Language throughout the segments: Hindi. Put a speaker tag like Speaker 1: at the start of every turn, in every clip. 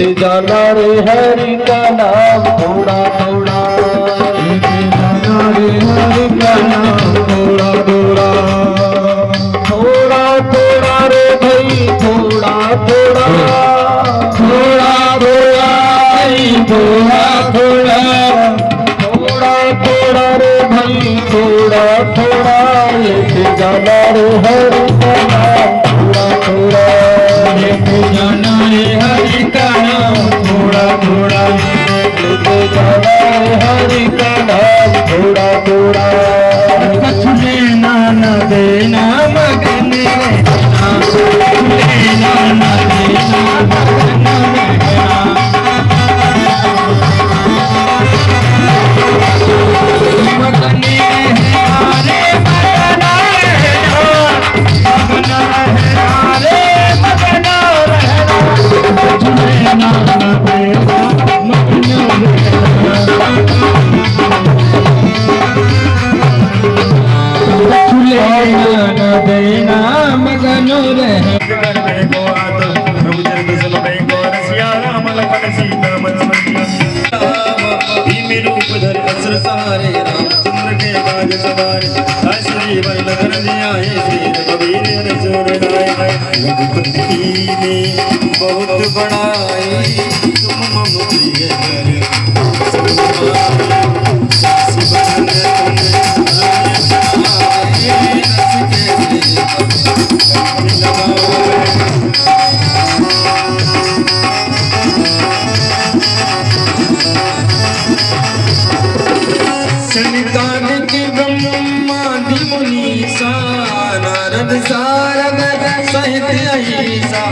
Speaker 1: लेते जाना रे हरि का नाम थोड़ा थोड़ा, लेते जाना रे हरि का नाम थोड़ा थोड़ा, थोड़ा थोड़ा रे भाई थोड़ा थोड़ा, थोड़ा थोड़ा थोड़ा थोड़ा, थोड़ा थोड़ा रे भाई थोड़ा थोड़ा, लेते जाना रे हरि का नाम थोड़ा थोड़ा, लेते जाना रे हरि का नाम थोड़ा थोड़ा, लेते जाना रे हरि का नाम थोड़ा थोड़ा। कुछ लेना न देना मगन रहना, लेना न देना मगन रहना, मगन रहना रे मगन रहना, मगन रहना रे मगन रहना, कुछ लेना न देना मगन रहना, न देना मगन रहना। प्रभु चरित सुन को रसिया राम लखन सीता मन भीम रूप धर असुर सहारे, रामचंद्र के काज सवारे, श्री वल्लभ आए श्री रघुवीर रसूल लाए, रघुपति ने बहुत बड़ाई तुम मम प्रिय सनिकादिक ब्रह्मादि मुनीसा, नारद सारद सहित अहिसा,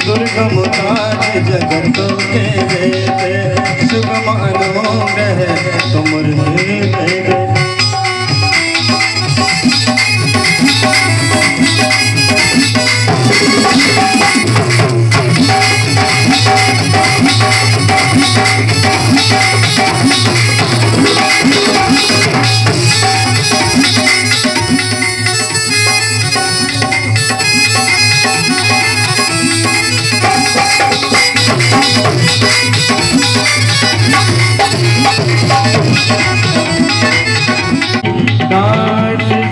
Speaker 1: दुर्गम काज जगत के देते, सुगम अनुग्रह तुमर दे।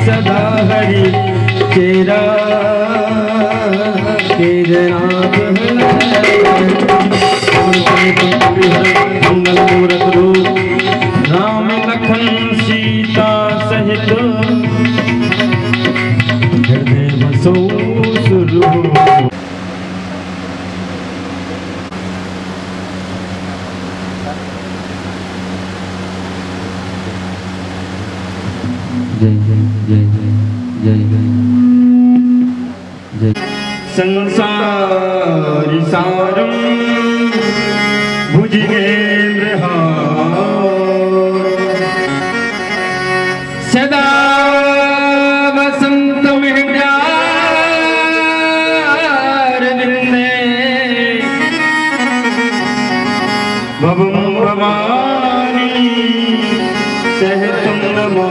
Speaker 1: सदा हरि तेरा मंगल मूरत रूप, राम लखन सीता सहित हृदय बसो सुरभूप। जय जय जय जय जय जय। संसारि सारम भुजगेंद्र सदा वसंत में भवम भवानी सहतम नमो।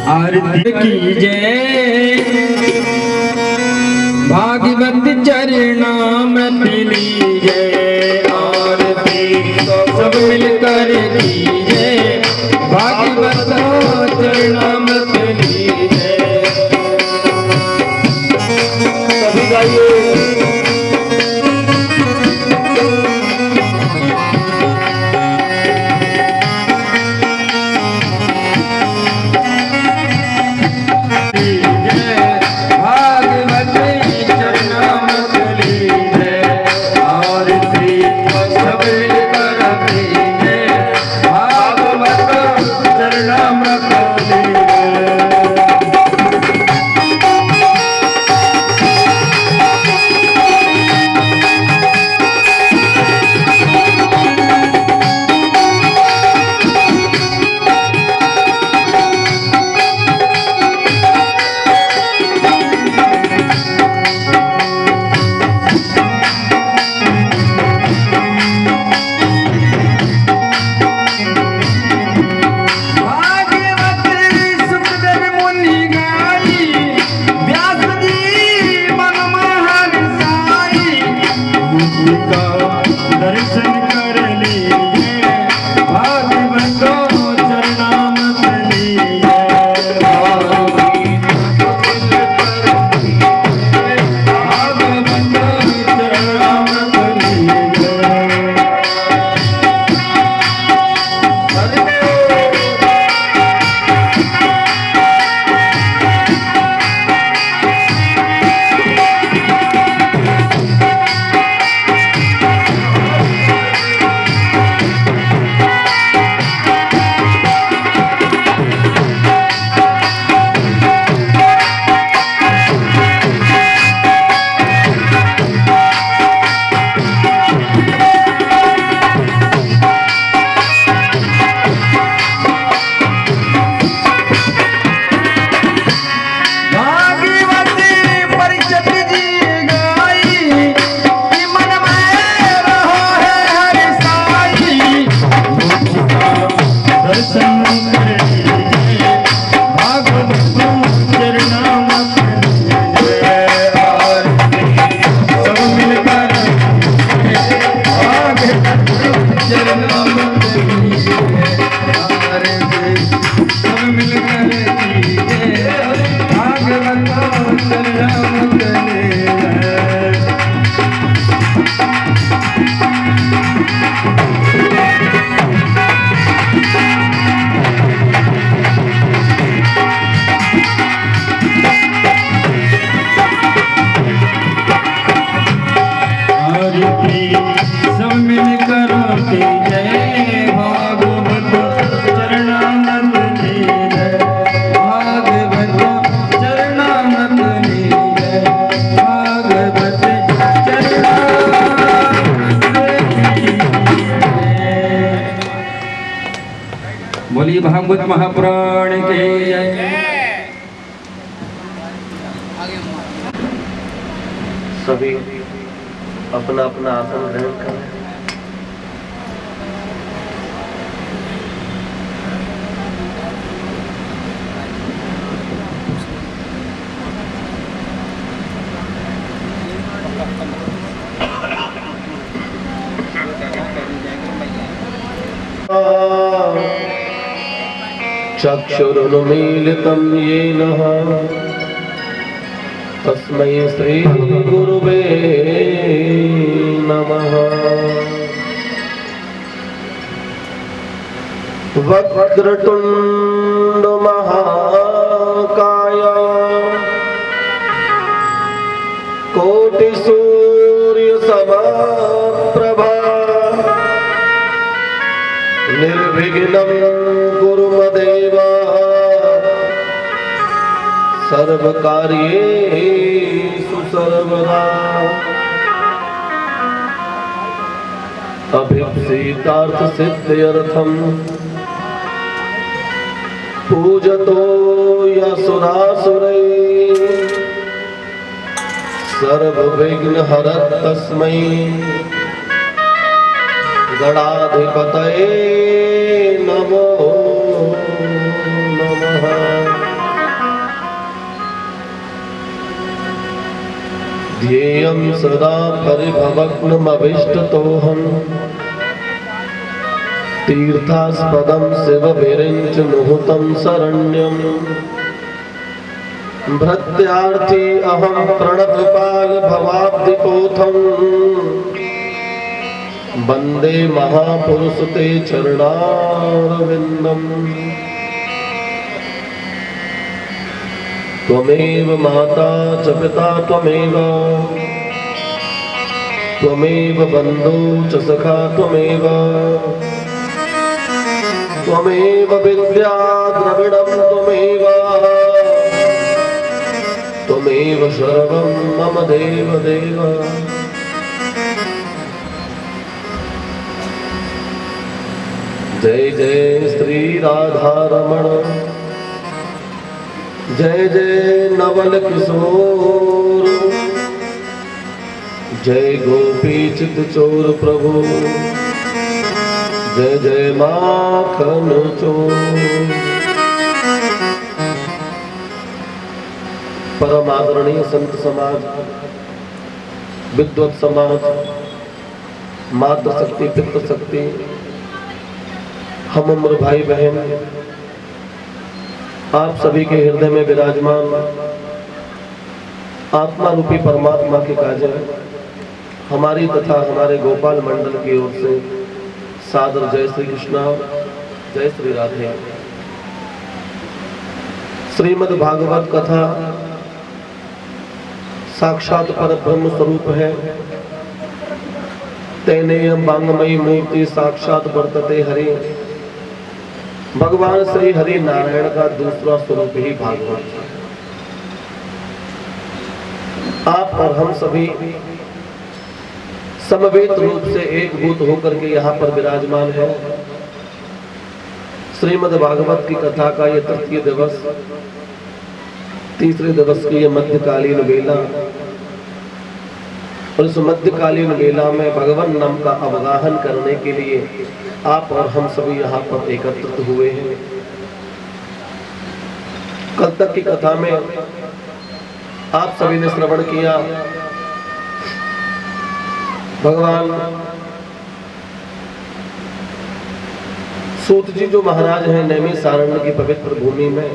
Speaker 1: आरती की जय भागवत चरणामृत लीजय, आरती सब मिलकर कीजय भागवत चरणामृत लीजय। सभी गाइए। महापुराण की जय।
Speaker 2: सभी अपना अपना आसन ग्रहण करें। चक्षुरुन्मीलितं येन तस्मै श्री गुरुवे नमः। वक्रतुंड महाकाय कोटि सूर्य समप्रभा निर्विघ्नं कुरु मदेव सर्वकार्येषु सर्वदा। अभीप्सितार्थ सिद्ध्यर्थं पूजतो यसुरासुरैः सर्वविघ्नहरः तस्मै गणाधिपतये नमो नमः। ध्येयं सदा परिभवग्नमभिष्टतोऽहं तीर्थास्पदं शिवविरिञ्च नुहुतं शरण्यं। भृत्यार्थी अहं प्रणतपाल भवाब्धिपोथं वन्दे महापुरुष ते चरणारविन्दम्। त्वमेव माता च पिता त्वमेव बन्धु च सखा त्वमेव विद्या द्रविणं त्वमेव सर्वं मम देव देव। जय जय श्री राधा रमण जय जय नवल किशोर जय गोपी चित चोर प्रभु जय जय माखन चोर। परम आदरणीय संत समाज, विद्वत समाज, मातृशक्ति पितृशक्ति, हम उम्र भाई बहन, आप सभी के हृदय में विराजमान आत्मा रूपी परमात्मा के काजल हमारी तथा हमारे गोपाल मंडल की ओर से सादर जय श्री कृष्णा, जय श्री राधे। श्रीमद् भागवत कथा साक्षात पर ब्रह्म स्वरूप है। तेनेय वांगमयी मूर्ति साक्षात वर्तते हरि। भगवान श्री हरि नारायण का दूसरा स्वरूप ही भागवत। आप और हम सभी समवेत रूप से एकभूत होकर के यहाँ पर विराजमान है। श्रीमद् भागवत की कथा का ये तृतीय दिवस, तीसरे दिवस की ये मध्यकालीन वेला, और इस मध्यकालीन वेला में भगवान नाम का अवगाहन करने के लिए आप और हम सभी यहाँ पर एकत्रित हुए हैं। कल तक की कथा में आप सभी ने श्रवण किया, भगवान सूत जी जो महाराज हैं नैमिषारण्य की पवित्र भूमि में,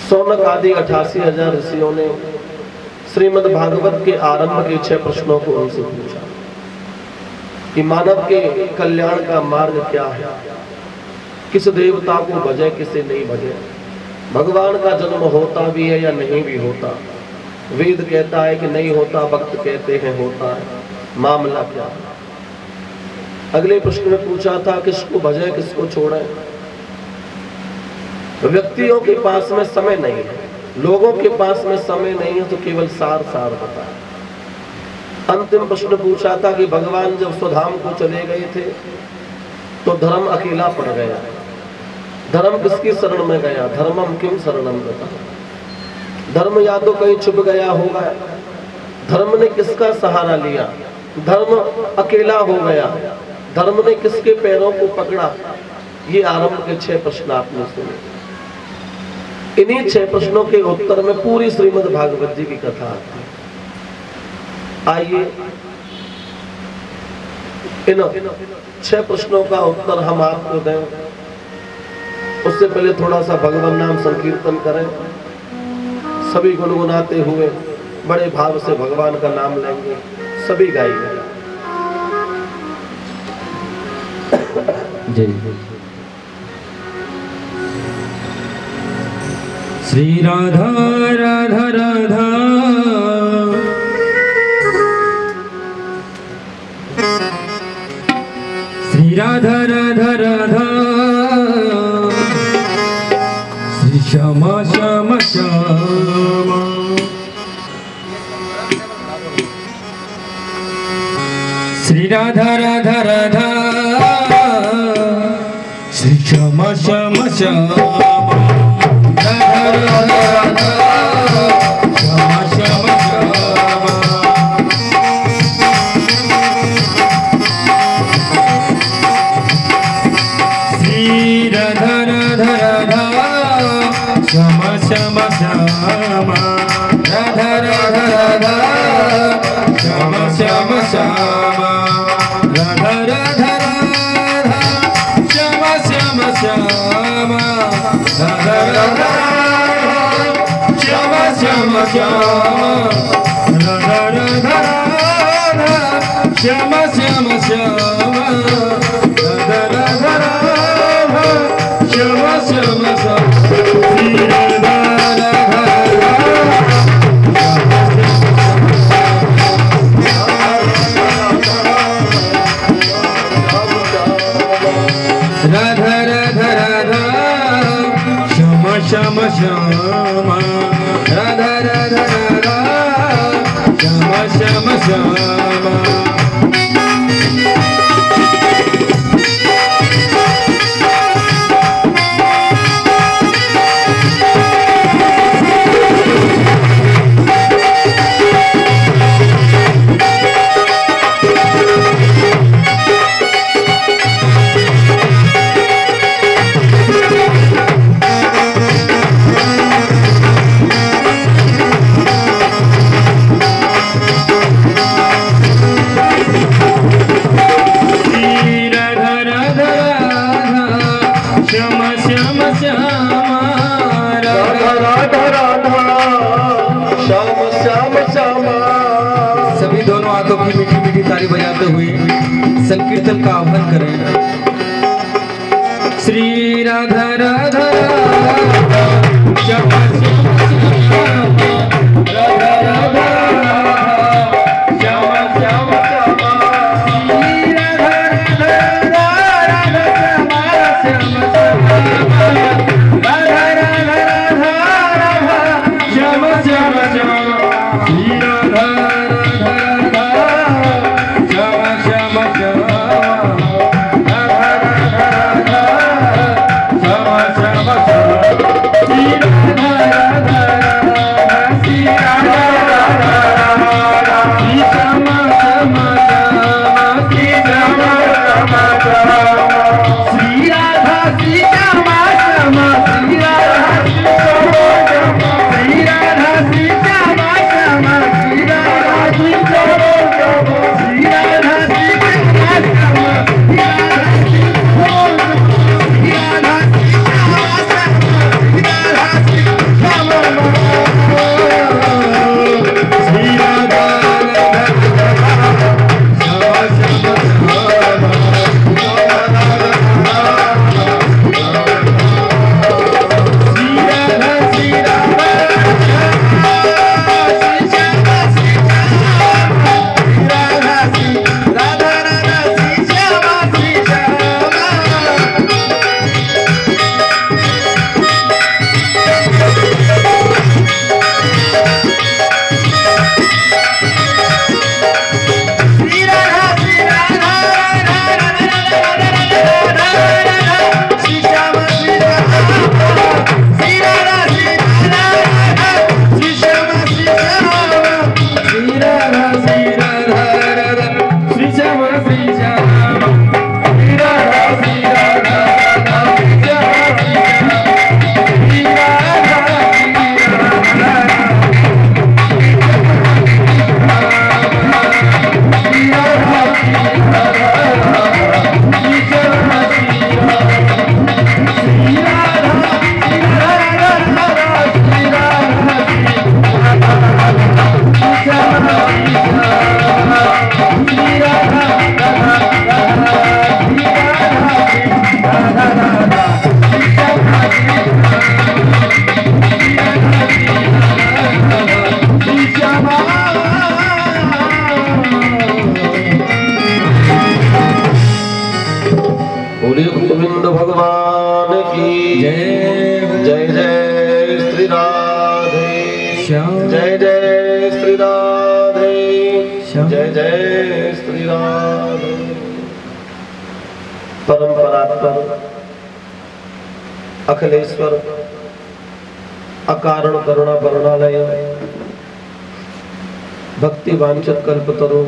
Speaker 2: सौनक आदि 88,000 ऋषियों ने श्रीमद् भागवत के आरंभ के 6 प्रश्नों को उनसे पूछा कि मानव के कल्याण का मार्ग क्या है, किस देवता को भजे किसे नहीं भजे, भगवान का जन्म होता भी है या नहीं भी होता, वेद कहता है कि नहीं होता, भक्त कहते हैं होता है, मामला क्या है। अगले प्रश्न में पूछा था किसको भजे किसको छोड़े। व्यक्तियों के पास में समय नहीं है, लोगों के पास में समय नहीं है, तो केवल सार सार बताए। अंतिम प्रश्न पूछा था कि भगवान जब स्वधाम को चले गए थे तो धर्म अकेला पड़ गया, धर्म किसकी शरण में गया? धर्मम किम शरणम गता। धर्म या तो कहीं छुप गया होगा, धर्म ने किसका सहारा लिया, धर्म अकेला हो गया, धर्म ने किसके पैरों को पकड़ा। ये आरंभ के 6 प्रश्न आपने सुने। इन्हीं 6 प्रश्नों के उत्तर में पूरी श्रीमद् भागवत जी की कथा आती है। आइए इन 6 प्रश्नों का उत्तर हम आपको दें, उससे पहले थोड़ा सा भगवान नाम संकीर्तन करें। सभी गुनगुनाते हुए बड़े भाव से भगवान का नाम लेंगे, सभी गाएंगे।
Speaker 1: जय श्री राधा राधा राधा श्री राधा राधा राधा श्री श्यामा श्यामा श्यामा श्री राधा राधा राधा श्री श्यामा श्यामा श्यामा राधा राधा श्यामा श्यामा श्यामा श्री राधा राधा राधा श्यामा श्यामा श्यामा राधा राधा राधा श्यामा श्यामा श्यामा राधा राधा राधा श्यामा श्यामा श्यामा राधा राधा श्यामा श्यामा श्यामा राधा राधा राधा श्यामा श्यामा श्यामा राधा राधा राधा श्यामा श्यामा श्यामा श्री राधा राधा राधा राधा राधा श्यामा श्यामा श्यामा राधा राधा राधा श्यामा श्यामा श्यामा सभी दोनों हाथों की मीठी मीठी ताली बजाते हुए संकीर्तन का आह्वान करें। श्री राधा राधा राधा श्यामा श्यामा श्यामा राधा राधा राधा श्यामा श्यामा श्यामा श्री राधा राधा राधा श्यामा श्यामा श्यामा राधा राधा राधा राधा श्यामा श्यामा श्यामा श्री राधा श्यामा श्यामा
Speaker 2: परम परात्पर अखिलेश्वर अकारण करुणा वरुणालय भक्ति वांछित कल्पतरु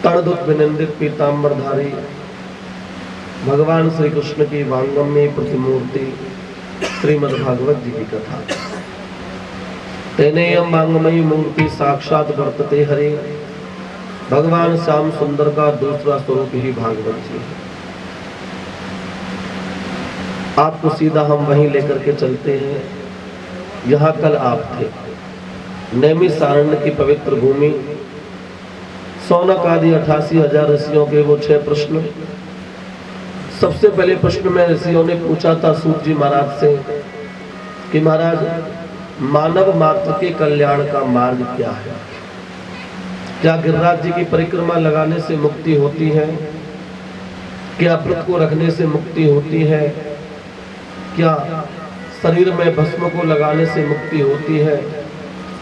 Speaker 2: तणदुत विनिंदित पीतांबरधारी भगवान श्री कृष्ण की वांगमय प्रतिमूर्ति श्रीमद् भागवत जी की कथा। तेनेयम वांगमयी मूर्ति साक्षात वर्तते हरे। भगवान श्याम सुंदर का दूसरा स्वरूप ही भागवत जी है। आपको सीधा हम वहीं लेकर के चलते हैं यहाँ कल आप थे। नैमिषारण्य की पवित्र भूमि, सौनक आदि 88,000 ऋषियों के वो 6 प्रश्न। सबसे पहले प्रश्न में ऋषियों ने पूछा था सूत जी महाराज से कि महाराज, मानव मात्र के कल्याण का मार्ग क्या है? क्या गिरिराज जी की परिक्रमा लगाने से मुक्ति होती है? क्या व्रत को रखने से मुक्ति होती है? क्या शरीर में भस्म को लगाने से मुक्ति होती है?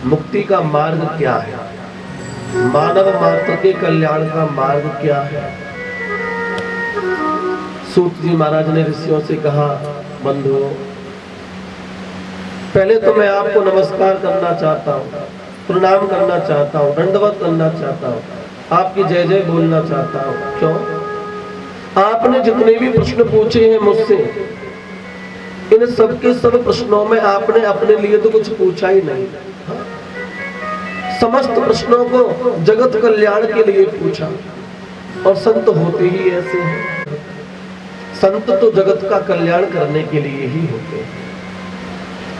Speaker 2: मुक्ति का मार्ग क्या है? मानव मात्र के कल्याण का मार्ग क्या है? सूत जी महाराज ने ऋषियों से कहा, बंधुओं, पहले तो मैं आपको नमस्कार करना चाहता हूँ, प्रणाम करना चाहता हूँ, दंडवत करना चाहता हूँ, आपकी जय जय बोलना चाहता हूँ। क्यों? आपने जितने भी प्रश्न पूछे हैं मुझसे, इन सबके सब प्रश्नों में आपने अपने लिए तो कुछ पूछा ही नहीं। समस्त प्रश्नों को जगत कल्याण के लिए पूछा, और संत होते ही ऐसे हैं। संत तो जगत का कल्याण करने के लिए ही होते हैं।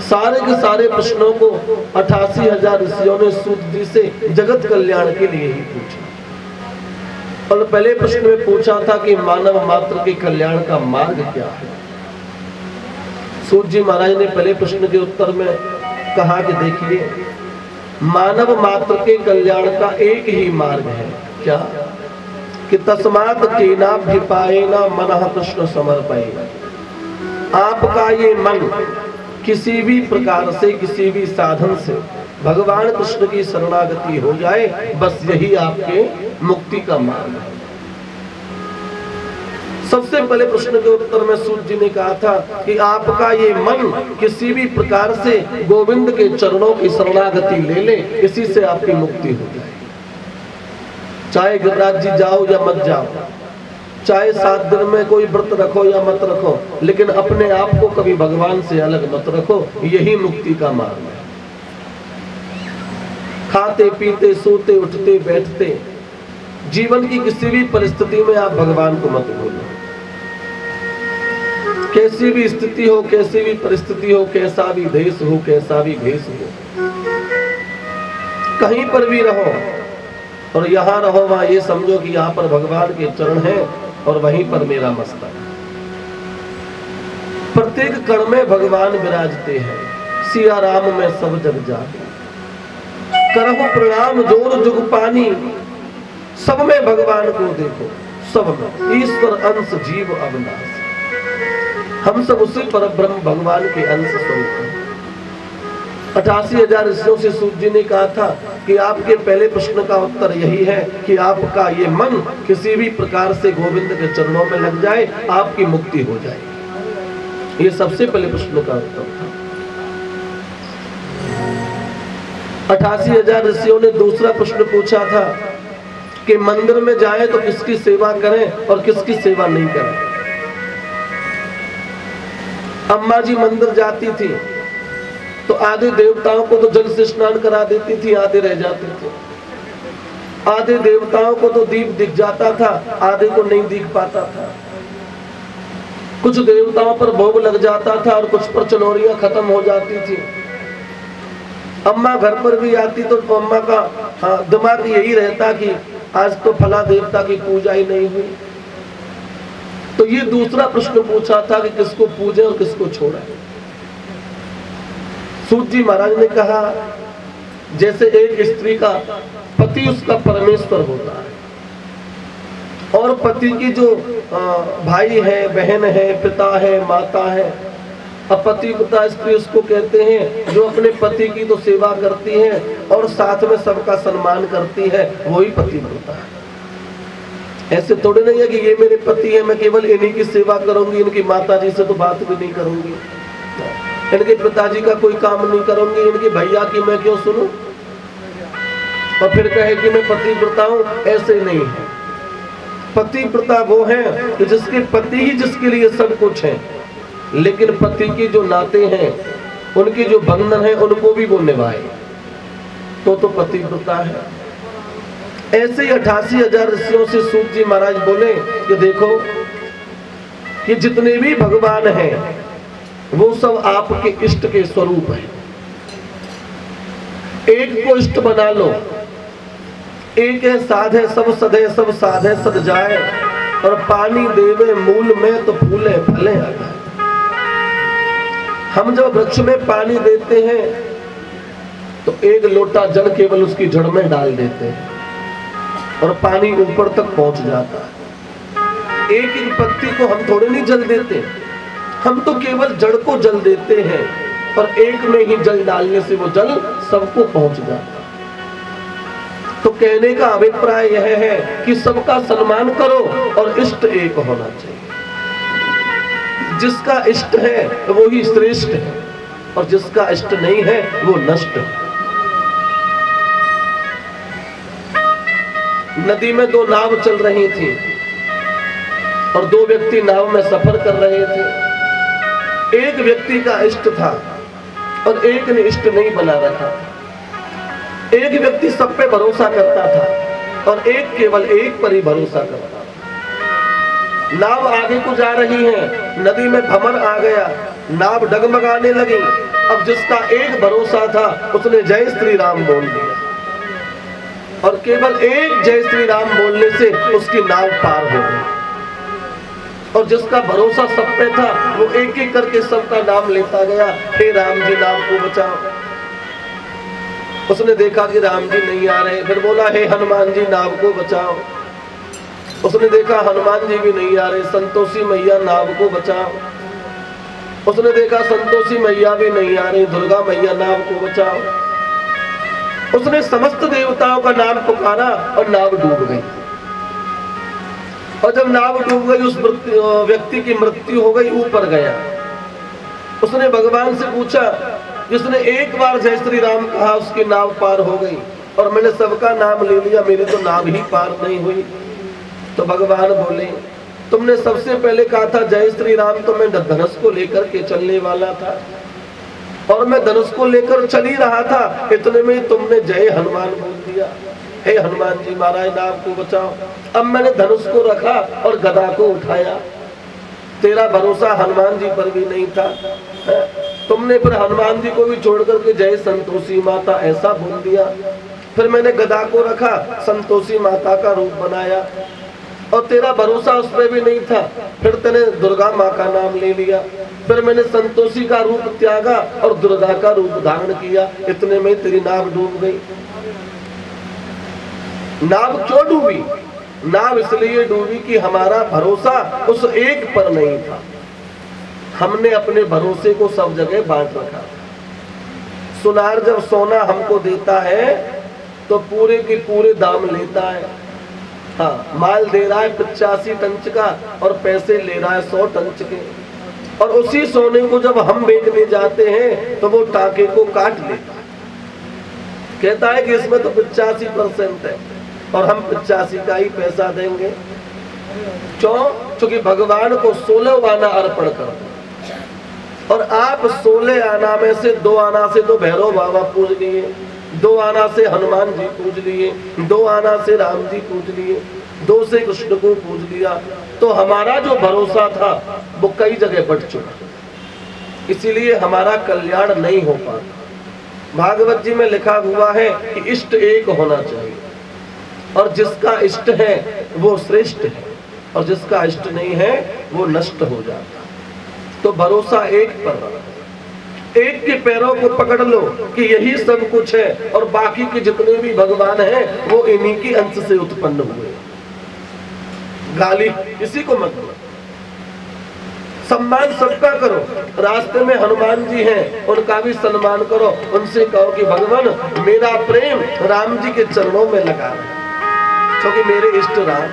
Speaker 2: सारे के सारे प्रश्नों को 88,000 ऋषियों ने सूत जी से जगत कल्याण के लिए ही पूछा। और पहले प्रश्न में पूछा था कि मानव मात्र के कल्याण का मार्ग क्या है। सूत जी महाराज ने पहले प्रश्न के उत्तर में कहा कि देखिए, मानव मात्र के कल्याण का एक ही मार्ग है। क्या? कि तस्मात् केनाभ्युपायेन मनः कृष्ण समर्पये। आपका ये मन किसी भी प्रकार से, किसी भी साधन से भगवान कृष्ण की शरणागति हो जाए, बस यही आपके मुक्ति का मार्ग है। सबसे पहले प्रश्न के उत्तर में सूत जी ने कहा था कि आपका ये मन किसी भी प्रकार से गोविंद के चरणों की शरणागति ले ले, इसी से आपकी मुक्ति हो जाए। चाहे गिरिराज जी जाओ या मत जाओ, चाहे 7 दिन में कोई व्रत रखो या मत रखो, लेकिन अपने आप को कभी भगवान से अलग मत रखो, यही मुक्ति का मार्ग है। खाते पीते सोते उठते बैठते जीवन की किसी भी परिस्थिति में आप भगवान को मत भूलो। कैसी भी स्थिति हो, कैसी भी परिस्थिति हो, कैसा भी देश हो, कैसा भी भेष हो, कहीं पर भी रहो और यहाँ रहो, वहां ये समझो कि यहाँ पर भगवान के चरण हैं और वहीं पर मेरा मस्तक। प्रत्येक कण में भगवान विराजते हैं। सिया राम में सब जग जागे, करहु प्रणाम जोर जुग पानी। सब में भगवान को देखो, सब में ईश्वर अंश जीव अविनाश। हम सब उसी परब्रह्म भगवान के अंश स्वरूप हैं। 88,000 ऋषियों से सूत जी ने कहा था कि आपके पहले प्रश्न का उत्तर यही है कि आपका ये मन किसी भी प्रकार से गोविंद के चरणों में लग जाए, आपकी मुक्ति हो जाए। ये सबसे पहले प्रश्न का उत्तर था। 88,000 ऋषियों ने दूसरा प्रश्न पूछा था कि मंदिर में जाए तो किसकी सेवा करें और किसकी सेवा नहीं करें। अम्मा जी मंदिर जाती थी तो आधे देवताओं को तो जल से स्नान करा देती थी, आधे रह जाते थे। आधे देवताओं को तो दीप दिख जाता था, आधे को नहीं दिख पाता था। कुछ देवताओं पर भोग लग जाता था और कुछ पर चनोरियां खत्म हो जाती थी। अम्मा घर पर भी आती तो अम्मा का दिमाग यही रहता कि आज तो फला देवता की पूजा ही नहीं हुई। तो ये दूसरा प्रश्न पूछा था कि किसको पूजे और किसको छोड़े। सूत जी महाराज ने कहा, जैसे एक स्त्री का पति उसका परमेश्वर होता है और पति की जो भाई है, बहन है, पिता है, माता है, अब पति पिता स्त्री उसको कहते हैं जो अपने पति की तो सेवा करती है और साथ में सबका सम्मान करती है, वही पति होता है। ऐसे थोड़े नहीं है कि ये मेरे पति है, मैं केवल इन्हीं की सेवा करूंगी, इनकी माता जी से तो बात भी नहीं करूंगी, इनके पिताजी का कोई काम नहीं करूंगी, इनके भैया की मैं क्यों सुनूं और फिर कहे कि मैं पतिव्रता हूं। ऐसे नहीं है। पतिव्रता वो है कि जिसके पति ही जिसके लिए सब कुछ है, लेकिन पति की जो नाते हैं, उनकी जो बंधन है, उनको भी वो निभाए, तो पतिव्रता है। ऐसे ही 88,000 ऋषियों से सूत जी महाराज बोले कि देखो कि जितने भी भगवान हैं वो सब आपके इष्ट के स्वरूप हैं। एक को इष्ट बना लो। एक है साधे सब सधे, सब साधे सद जाए, और पानी देवे मूल में तो फूले फले आ जाए। हम जब वृक्ष में पानी देते हैं तो एक लोटा जल केवल उसकी जड़ में डाल देते हैं और पानी ऊपर तक पहुंच जाता है। एक एक पत्ती को हम थोड़े नहीं जल देते, हम तो केवल जड़ को जल देते हैं, और एक में ही जल डालने से वो जल सबको पहुंच जाता है। तो कहने का अभिप्राय यह है कि सबका सम्मान करो और इष्ट एक होना चाहिए। जिसका इष्ट है वो ही श्रेष्ठ है, और जिसका इष्ट नहीं है वो नष्ट है। नदी में 2 नाव चल रही थी और 2 व्यक्ति नाव में सफर कर रहे थे। एक व्यक्ति का इष्ट था और एक ने इष्ट नहीं बना रखा। एक व्यक्ति सब पे भरोसा करता था और एक केवल एक पर ही भरोसा करता था। नाव आगे को जा रही है, नदी में भंवर आ गया, नाव डगमगाने लगी। अब जिसका एक भरोसा था उसने जय श्री राम बोल दिया, और केवल एक जय श्री राम बोलने से उसकी नाव पार हो गई। और जिसका भरोसा सब पे था वो एक एक करके सबका नाम लेता गया, हे राम जी नाव को बचाओ। उसने देखा कि राम जी नहीं आ रहे, फिर बोला हे हनुमान जी नाव को बचाओ। उसने देखा हनुमान जी भी नहीं आ रहे, संतोषी मैया नाव को बचाओ। उसने देखा संतोषी मैया भी नहीं आ रही, दुर्गा मैया नाव को बचाओ। उसने समस्त देवताओं का नाम पुकारा और नाव डूब गई। और जब नाव डूब गई, उस व्यक्ति की मृत्यु हो गई, ऊपर गया। उसने भगवान से पूछा, जिसने एक बार जय श्री राम कहा उसकी नाव पार हो गई, और मैंने सबका नाम ले लिया, मेरी तो नाव ही पार नहीं हुई। तो भगवान बोले, तुमने सबसे पहले कहा था जय श्री राम, तो मैं धनुष को लेकर के चलने वाला था, और मैं धनुष को लेकर चल ही रहा था, इतने में तुमने जय हनुमान बोल दिया। हे हनुमान जी महाराज नाव को बचाओ। अब मैंने धनुष को रखा और गदा को उठाया, तेरा भरोसा हनुमान जी पर भी नहीं था। तुमने फिर हनुमान जी को भी छोड़ करके जय संतोषी माता ऐसा बोल दिया। फिर मैंने गदा को रखा, संतोषी माता का रूप बनाया, और तेरा भरोसा उस पर भी नहीं था। फिर तेने दुर्गा माँ का नाम ले लिया। फिर मैंने संतोषी का रूप त्यागा और दुर्गा का रूप धारण किया, इतने में तेरी नाव डूब गई। नाव क्यों डूबी? नाव इसलिए डूबी कि हमारा भरोसा उस एक पर नहीं था। हमने अपने भरोसे को सब जगह बांट रखा। सुनार जब सोना हमको देता है तो पूरे के पूरे दाम लेता है। हाँ, माल दे रहा है 85 टंच का और पैसे ले रहा है 100 टंच के, और उसी सोने को जब हम बेचने जाते हैं तो वो टाके को काट लेता है, कहता है कि इसमें तो 85% है और हम 85 का ही पैसा देंगे। क्यों? क्योंकि भगवान को 16 आना अर्पण कर दो, और आप 16 आना में से 2 आना से तो भैरव बाबा पूज लिए, 2 आना से हनुमान जी पूज लिए, 2 आना से राम जी पूज लिए, 2 से कृष्ण को पूज लिया। तो हमारा जो भरोसा था वो कई जगह बढ़ चुका, इसीलिए हमारा कल्याण नहीं हो पाता। भागवत जी में लिखा हुआ है कि इष्ट एक होना चाहिए, और जिसका इष्ट है वो श्रेष्ठ है, और जिसका इष्ट नहीं है वो नष्ट हो जाता। तो भरोसा एक पर रखो, एक के पैरों को पकड़ लो कि यही सब कुछ है, और बाकी के जितने भी भगवान हैं वो इन्हीं की अंश से उत्पन्न हुए। गाली किसी को मत दो, सम्मान सबका करो। रास्ते में हनुमान जी हैं, उनका भी सम्मान करो। उनसे कहो कि भगवान मेरा प्रेम राम जी के चरणों में लगा, क्योंकि मेरे इष्ट राम।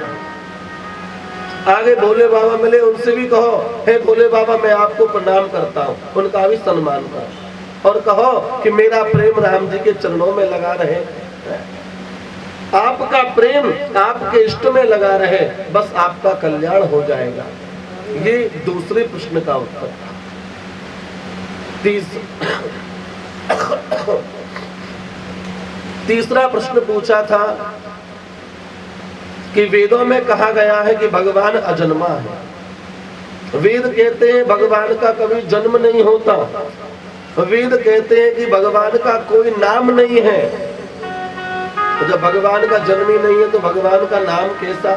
Speaker 2: आगे भोले बाबा मिले, उनसे भी कहो हे भोले बाबा मैं आपको प्रणाम करता हूँ, उनका भी सम्मान करो और कहो कि मेरा प्रेम राम जी के चरणों में लगा रहे, आपका प्रेम आपके इष्ट में लगा रहे, बस आपका कल्याण हो जाएगा। ये दूसरे प्रश्न का उत्तर था। तीसरा प्रश्न पूछा था कि वेदों में कहा गया है कि भगवान अजन्मा है। वेद कहते हैं भगवान का कभी जन्म नहीं होता। वेद कहते हैं कि भगवान का कोई नाम नहीं है। तो जब भगवान का जन्म ही नहीं है तो भगवान का नाम कैसा?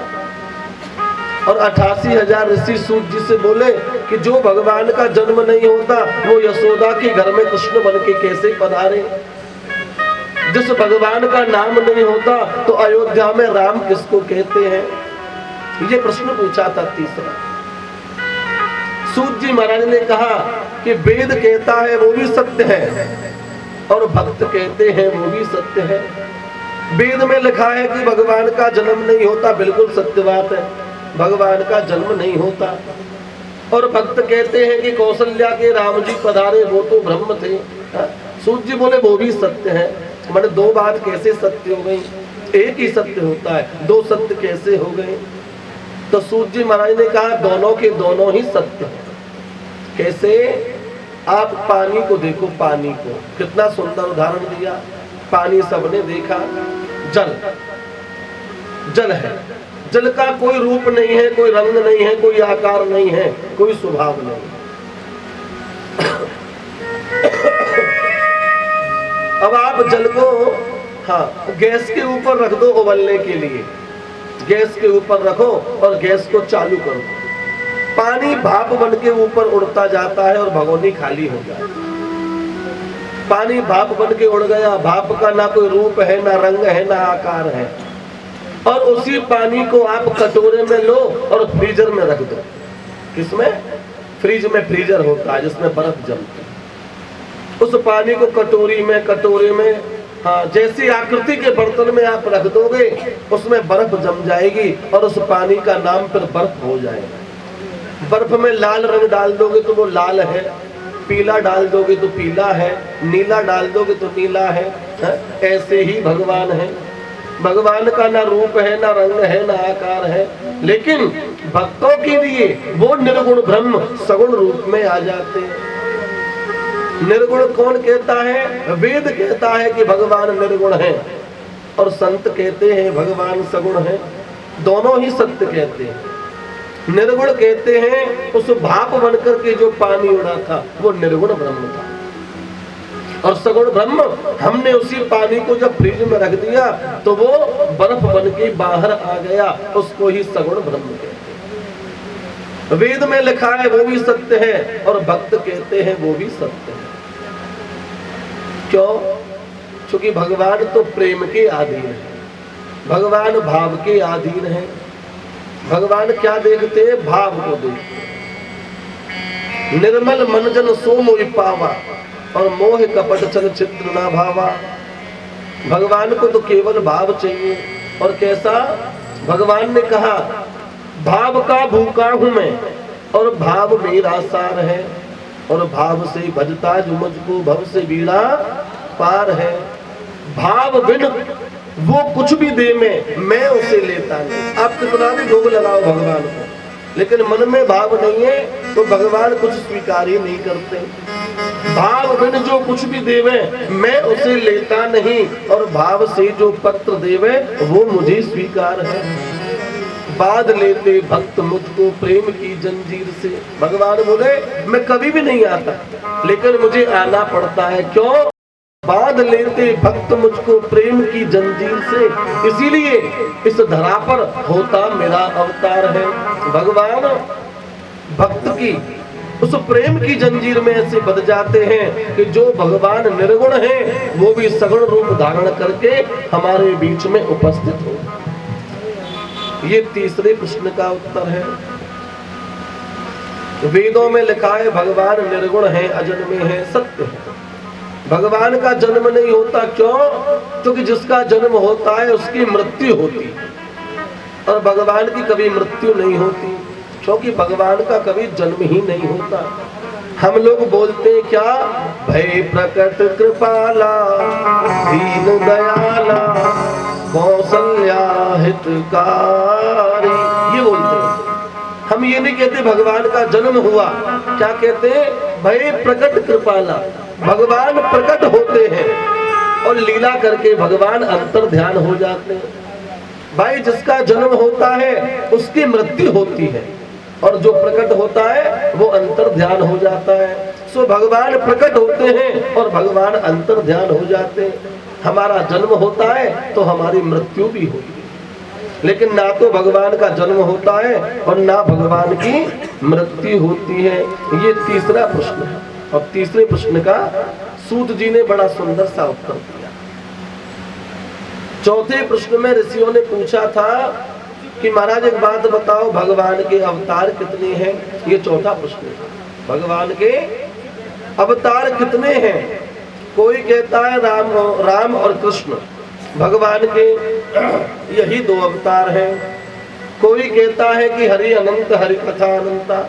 Speaker 2: और 88,000 ऋषि सूत जी से बोले कि जो भगवान का जन्म नहीं होता वो यशोदा के घर में कृष्ण बन के कैसे पधारे? जिस भगवान का नाम नहीं होता तो अयोध्या में राम किसको कहते हैं? ये प्रश्न पूछा था तीसरा। सूत जी महाराज ने कहा कि वेद कहता है वो भी सत्य है और भक्त कहते हैं वो भी सत्य है। वेद में लिखा है कि भगवान का जन्म नहीं होता, बिल्कुल सत्य बात है, भगवान का जन्म नहीं होता। और भक्त कहते हैं कि कौशल्या के राम जी पधारे वो तो ब्रह्म थे। सूत जी बोले वो भी सत्य है। मैंने दो बात कैसे सत्य हो गई? एक ही सत्य होता है, दो सत्य कैसे हो गए? तो सूत जी महाराज ने कहा दोनों के दोनों ही सत्य है। कैसे? आप पानी को देखो, पानी को कितना सुंदर उदाहरण दिया। पानी सबने देखा, जल जल है, जल का कोई रूप नहीं है, कोई रंग नहीं है, कोई आकार नहीं है, कोई स्वभाव नहीं। अब आप जल को गैस के ऊपर रख दो उबलने के लिए, गैस के ऊपर रखो और गैस को चालू करो, पानी भाप बन के ऊपर उड़ता जाता है और भगोनी खाली हो जाती है। पानी भाप बन के उड़ गया, भाप का ना कोई रूप है, ना रंग है, ना आकार है। और उसी पानी को आप कटोरे में लो और फ्रीजर में रख दो। किसमें? फ्रिज में फ्रीजर होता है जिसमें बर्फ जमती है। उस पानी को कटोरे में जैसी आकृति के बर्तन में आप रख दोगे उसमें बर्फ जम जाएगी और उस पानी का नाम फिर बर्फ हो जाएगा। बर्फ में लाल रंग डाल दोगे तो वो लाल है, पीला डाल दोगे तो पीला है, नीला डाल दोगे तो नीला है। ऐसे ही भगवान है। भगवान का ना रूप है, ना रंग है, ना आकार है, लेकिन भक्तों के लिए वो निर्गुण ब्रह्म सगुण रूप में आ जाते हैं। निर्गुण कौन कहता है? वेद कहता है कि भगवान निर्गुण है और संत कहते हैं भगवान सगुण है। दोनों ही सत्य कहते हैं। निर्गुण कहते हैं उस भाप बनकर के जो पानी उड़ा था वो निर्गुण ब्रह्म था, और सगुण ब्रह्म हमने उसी पानी को जब फ्रिज में रख दिया तो वो बर्फ बन के बाहर आ गया, उसको ही सगुण ब्रह्म कहते हैं। वेद में लिखा है वो भी सत्य है और भक्त कहते हैं वो भी सत्य है। क्यों? क्योंकि भगवान तो प्रेम के अधीन है, भगवान भाव के अधीन है। भगवान क्या देखते हैं? भाव को देखते हैं। निर्मल मन जन सो मोहि पावा और मोह कपट चल चित्र ना भावा। भगवान को तो केवल भाव चाहिए। और कैसा? भगवान ने कहा भाव का भूखा हूं मैं और भाव मेरा सार है, और भाव से भजता जो मुझको भव से बीड़ा पार है। भाव बिन वो कुछ भी दे मैं उसे लेता नहीं। आप कितना भी भोग लगाओ भगवान को, लेकिन मन में भाव नहीं है तो भगवान कुछ स्वीकार ही नहीं करते। भाव बिन जो कुछ भी देवे मैं उसे लेता नहीं, और भाव से जो पत्र देवे वो मुझे स्वीकार है। बांध लेते भक्त मुझको प्रेम की जंजीर से। भगवान बोले मैं कभी भी नहीं आता, लेकिन मुझे आना पड़ता है। क्यों? बांध लेते भक्त मुझको प्रेम की जंजीर से, इसीलिए इस धरा पर होता मेरा अवतार है। भगवान भक्त की उस प्रेम की जंजीर में ऐसे बंध जाते हैं कि जो भगवान निर्गुण है वो भी सगुण रूप धारण करके हमारे बीच में उपस्थित हो। ये तीसरे प्रश्न का उत्तर है। वेदों में लिखा है भगवान निर्गुण है, अजन्मे है, सत्य है। भगवान का जन्म नहीं होता। क्यों? क्योंकि जिसका जन्म होता है उसकी मृत्यु होती है, और भगवान की कभी मृत्यु नहीं होती। क्योंकि भगवान का कभी जन्म ही नहीं होता। हम लोग बोलते हैं क्या, भय प्रकट कृपाला दीन दयाला कौशल्या हितकारी, ये बोलते हैं। हम ये नहीं कहते भगवान का जन्म हुआ, क्या कहते हैं, भय प्रकट कृपाला, भगवान प्रकट होते हैं और लीला करके भगवान अंतर ध्यान हो जाते हैं। भाई जिसका जन्म होता है उसकी मृत्यु होती है और जो प्रकट होता है वो अंतर ध्यान हो जाता है। सो भगवान प्रकट होते हैं और भगवान अंतर ध्यान हो जाते हैं। हमारा जन्म होता है तो हमारी मृत्यु भी होती है, लेकिन ना तो भगवान का जन्म होता है और ना भगवान की मृत्यु होती है। ये तीसरा प्रश्न है। और तीसरे प्रश्न का सूत जी ने बड़ा सुंदर सा उत्तर दिया। चौथे प्रश्न में ऋषियों ने पूछा था कि महाराज एक बात बताओ, भगवान के अवतार कितने हैं? ये चौथा प्रश्न है। भगवान के अवतार कितने हैं? कोई कहता है राम और कृष्ण, भगवान के यही 2 अवतार हैं। कोई कहता है कि हरि अनंत हरि कथा अनंता,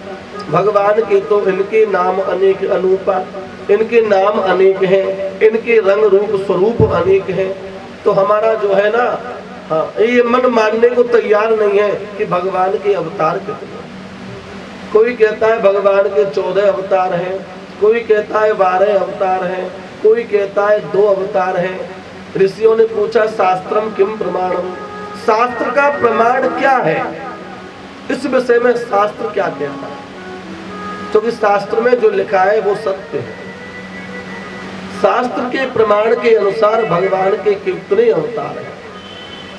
Speaker 2: भगवान के तो इनके नाम अनेक अनूपा, इनके नाम अनेक हैं, इनके रंग रूप स्वरूप अनेक हैं। तो हमारा जो है ना, हाँ, ये मन मानने को तैयार नहीं है कि भगवान के अवतार कितने। कोई कहता है भगवान के 14 अवतार हैं, कोई कहता है 12 अवतार हैं, कोई कहता है 2 अवतार हैं। ऋषियों ने पूछा शास्त्रम किम प्रमाणम, शास्त्र का प्रमाण क्या है? इस विषय में शास्त्र क्या कहता है? क्योंकि शास्त्र में जो लिखा है वो सत्य है। शास्त्र के प्रमाण के अनुसार भगवान के कितने अवतार हैं?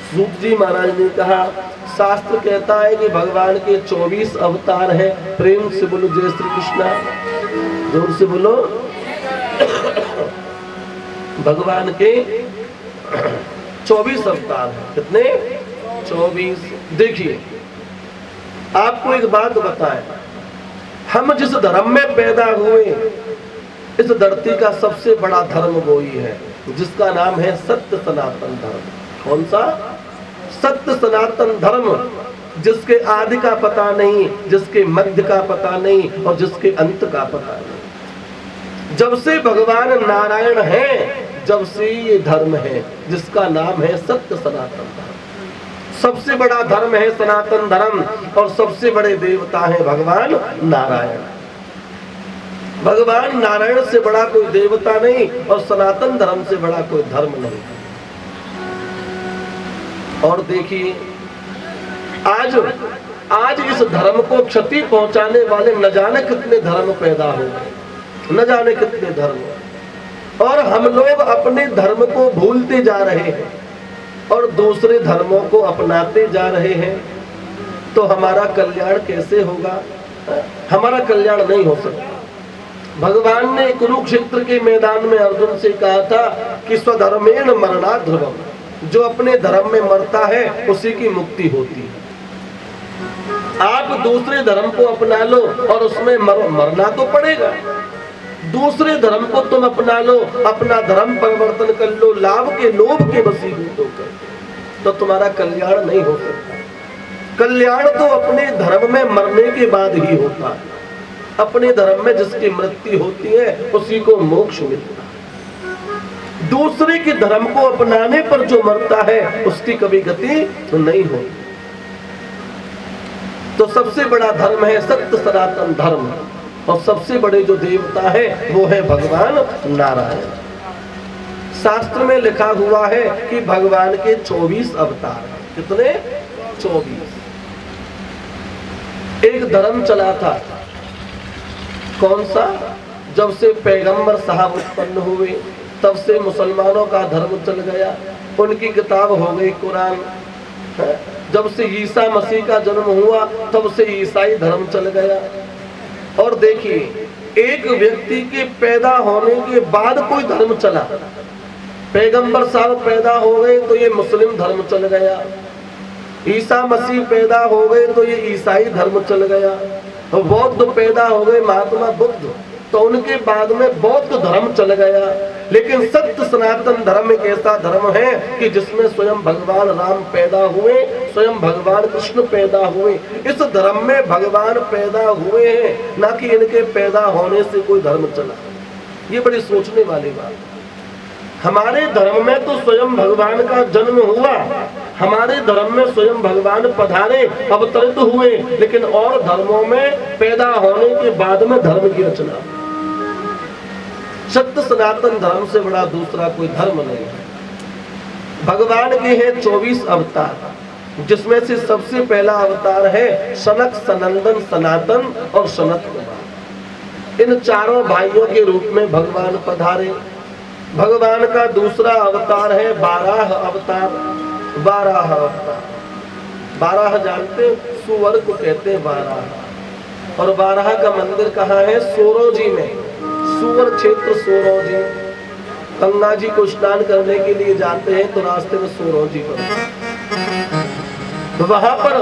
Speaker 2: सूत जी महाराज ने कहा, शास्त्र कहता है कि भगवान के 24 अवतार हैं। प्रेम से बोलो जय श्री कृष्णा, जोर से बोलो। भगवान के 24 अवतार हैं। कितने? 24। देखिए आपको एक बात बताएं, हम जिस धर्म में पैदा हुए, इस धरती का सबसे बड़ा धर्म वो ही है जिसका नाम है सत्य सनातन धर्म। कौन सा? सत्य सनातन धर्म, जिसके आदि का पता नहीं, जिसके मध्य का पता नहीं और जिसके अंत का पता नहीं। जब से भगवान नारायण हैं, जब से ये धर्म है जिसका नाम है सत्य सनातन धर्म। सबसे बड़ा धर्म है सनातन धर्म और सबसे बड़े देवता है भगवान नारायण। भगवान नारायण से बड़ा कोई देवता नहीं और सनातन धर्म से बड़ा कोई धर्म नहीं। और देखिए आज इस धर्म को क्षति पहुंचाने वाले न जाने कितने धर्म पैदा हो गए, न जाने कितने धर्म। और हम लोग अपने धर्म को भूलते जा रहे हैं और दूसरे धर्मों को अपनाते जा रहे हैं। तो हमारा कल्याण कैसे होगा? हमारा कल्याण नहीं हो सकता। भगवान ने कुरुक्षेत्र के मैदान में अर्जुन से कहा था कि स्वधर्मेण मरणात् ध्रुवम्, जो अपने धर्म में मरता है उसी की मुक्ति होती है। आप दूसरे धर्म को अपना लो और उसमें मरना तो पड़ेगा। दूसरे धर्म को तुम अपना लो, अपना धर्म परिवर्तन कर लो, लाभ के लोभ के वशीभूत होकर, तो तुम्हारा कल्याण नहीं हो सकता। कल्याण तो अपने धर्म में मरने के बाद ही होता है। अपने धर्म में जिसकी मृत्यु होती है उसी को मोक्ष मिलता है। दूसरे के धर्म को अपनाने पर जो मरता है उसकी कभी गति तो नहीं होती। तो सबसे बड़ा धर्म है सत्य सनातन धर्म और सबसे बड़े जो देवता है वो है भगवान नारायण। शास्त्र में लिखा हुआ है कि भगवान के 24 अवतार। कितने? 24। एक धर्म चला था, कौन सा? जब से पैगंबर साहब उत्पन्न हुए तब से मुसलमानों का धर्म चल गया, उनकी किताब हो गई कुरान। जब से ईसा मसीह का जन्म हुआ तब से ईसाई धर्म चल गया। और देखिए एक व्यक्ति के पैदा होने के बाद कोई धर्म चला, पैगंबर साहब पैदा हो गए तो ये मुस्लिम धर्म चल गया, ईसा मसीह पैदा हो गए तो ये ईसाई धर्म चल गया, तो बौद्ध पैदा हो गए महात्मा बुद्ध तो उनके बाद में बौद्ध धर्म चल गया। लेकिन सत्य सनातन धर्म एक ऐसा धर्म है कि जिसमें स्वयं भगवान राम पैदा हुए, स्वयं भगवान कृष्ण पैदा हुए। इस धर्म में भगवान पैदा हुए हैं, ना कि इनके पैदा होने से कोई धर्म चला। ये बड़ी सोचने वाली बात। हमारे धर्म में तो स्वयं भगवान का जन्म हुआ, हमारे धर्म में स्वयं भगवान पधारे, अवतरित हुए, लेकिन और धर्मों में पैदा होने के बाद में धर्म की रचना। सत्य सनातन धर्म से बड़ा दूसरा कोई धर्म नहीं है। भगवान के हैं 24 अवतार, जिसमें से सबसे पहला अवतार है सनक, सनंदन, सनातन और सनत कुमार। इन चारों भाइयों के रूप में भगवान पधारे। भगवान का दूसरा अवतार है बाराह अवतार। बाराह अवतार, बाराह जानते, सुअर को कहते हैं बाराह। और बाराह का मंदिर कहाँ है? सोरोजी में, सुअर क्षेत्र सोरोजी। गंगा जी को स्नान करने के लिए जाते हैं तो रास्ते में सोरोजी पर, वहां पर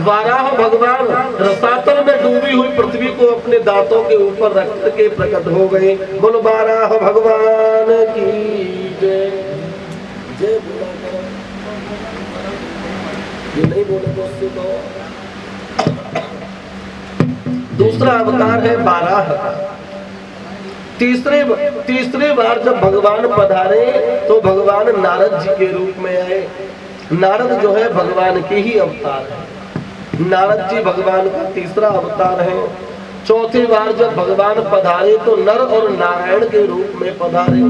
Speaker 2: वाराह भगवान रसातल में डूबी हुई पृथ्वी को अपने दांतों के ऊपर रख के प्रकट हो गए। बोलो वाराह भगवान की जय। जय बोला करो, ये नहीं बोले तो उससे तो। दूसरा अवतार है बाराह। तीसरे बार जब भगवान पधारे तो भगवान नारद जी के रूप में आए। नारद जो है भगवान के ही अवतार है। नारद जी भगवान का तीसरा अवतार है। चौथी बार जब भगवान पधारे तो नर और नारायण के रूप में पधारे।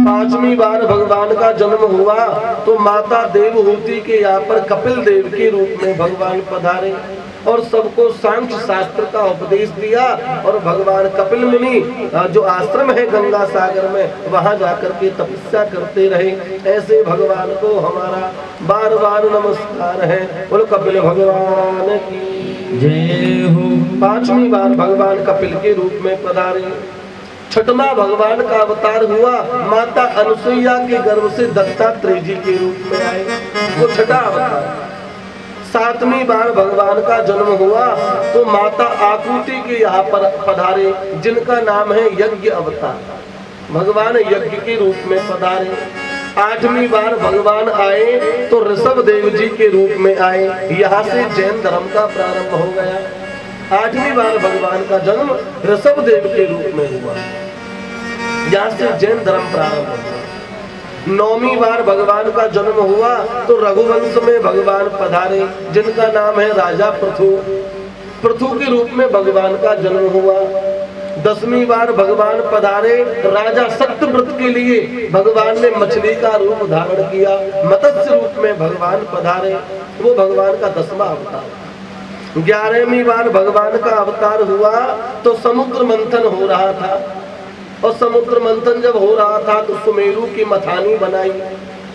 Speaker 2: पांचवी बार भगवान का जन्म हुआ तो माता देवहूति के यहाँ पर कपिल देव के रूप में भगवान पधारे और सबको सांख्य शास्त्र का उपदेश दिया। और भगवान कपिल मुनि जो आश्रम है गंगा सागर में, वहां जाकर के तपस्या करते रहे। ऐसे भगवान को हमारा बार बार नमस्कार है। बोलो कपिल भगवान की जय हो। पांचवी बार भगवान कपिल के रूप में पधारे। छठवां भगवान का अवतार हुआ माता अनुसुईया के गर्भ से दत्तात्रेय जी के रूप में आए, वो छठा अवतार। सातवीं बार भगवान का जन्म हुआ तो माता आकृति के यहाँ पर पधारे, जिनका नाम है यज्ञ अवतार। भगवान यज्ञ के रूप में पधारे। आठवीं बार भगवान आए तो ऋषभ देव जी के रूप में आए। यहाँ से जैन धर्म का प्रारंभ हो गया। आठवीं बार भगवान का जन्म ऋषभ देव के रूप में हुआ, यहाँ से जैन धर्म प्रारंभ हुआ। नौवीं बार भगवान का जन्म हुआ तो रघुवंश में भगवान पधारे, जिनका नाम है राजा पृथु। पृथु के रूप में भगवान का जन्म हुआ। 10वीं बार भगवान पधारे, राजा सत्यव्रत के लिए भगवान ने मछली का रूप धारण किया। मत्स्य रूप में भगवान पधारे, वो भगवान का 10वां अवतार। 11वीं बार भगवान का अवतार हुआ तो समुद्र मंथन हो रहा था, और समुद्र मंथन जब हो रहा था तो सुमेरु की मथानी बनाई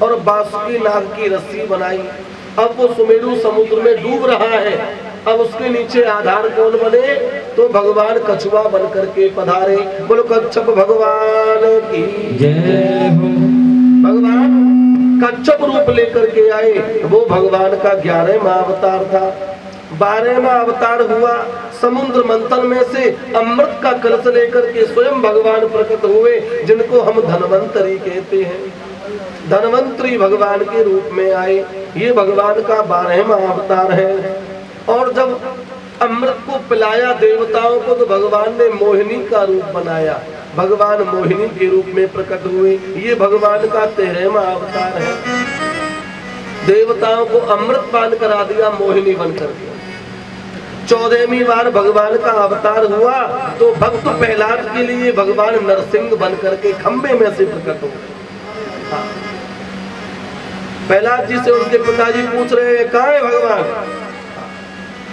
Speaker 2: और बासुकी नाग की रस्सी बनाई। अब वो सुमेरु समुद्र में डूब रहा है, अब उसके नीचे आधार कौन बने? तो भगवान कछुआ बन करके पधारे। बोलो कच्छप भगवान की जय हो। भगवान कच्छप रूप लेकर के आए, वो भगवान का 11वां अवतार था। 12वां अवतार हुआ, समुद्र मंथन में से अमृत का कलश लेकर के स्वयं भगवान प्रकट हुए, जिनको हम धनवंतरी कहते हैं। धनवंतरी भगवान के रूप में आए, ये भगवान का 12वां अवतार है। और जब अमृत को पिलाया देवताओं को तो भगवान ने मोहिनी का रूप बनाया, भगवान मोहिनी के रूप में प्रकट हुए, ये भगवान का 13वां अवतार है। देवताओं को अमृत पान करा दिया मोहिनी बनकर के। 14वीं बार भगवान का अवतार हुआ तो भक्त प्रहलाद के लिए भगवान नरसिंह बनकर के खंबे में से प्रकट हो। प्रहलाद जी से उनके पिताजी पूछ रहे हैं कहाँ है भगवान?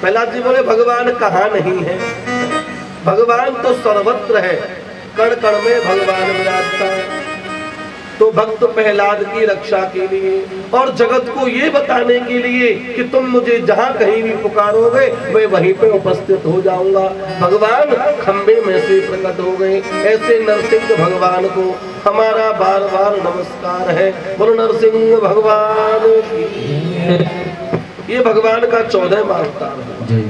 Speaker 2: प्रहलाद जी बोले भगवान कहाँ नहीं है, भगवान तो सर्वत्र है, कण कण में भगवान विराजता है। तो भक्त प्रहलाद की रक्षा के लिए और जगत को ये बताने के लिए कि तुम मुझे जहाँ कहीं भी पुकारोगे मैं वहीं पे उपस्थित हो जाऊंगा, भगवान खंबे में से प्रकट हो गए। ऐसे नरसिंह भगवान को हमारा बार बार नमस्कार है। बोलो नरसिंह भगवान की। ये भगवान का 14वां अवतार है।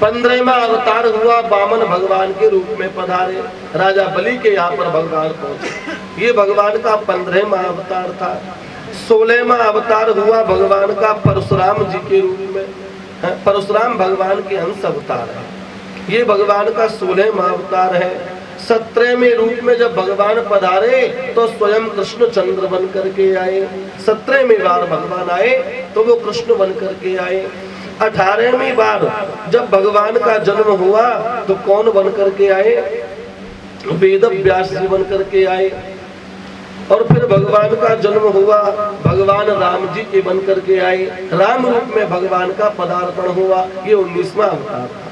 Speaker 2: 15वां अवतार हुआ वामन भगवान के रूप में पधारे, राजा बलि के यहाँ पर भगवान पहुंचे, ये भगवान का 15वां अवतार था। 16वां अवतार हुआ भगवान का परशुराम जी के रूप में। परशुराम भगवान के अंश अवतार है। ये भगवान का 16वां अवतार है। 17वें रूप में जब भगवान पधारे तो स्वयं कृष्ण चंद्र बन करके आए। 17वें बार भगवान आए तो वो कृष्ण बन करके आए। 18वीं बार जब भगवान का जन्म हुआ तो कौन बन करके आए? वेद व्यास जी बन करके आए। और फिर भगवान का जन्म हुआ, भगवान राम जी के बन करके आए। राम रूप में भगवान का पदार्पण हुआ। ये 19वां अवतार था।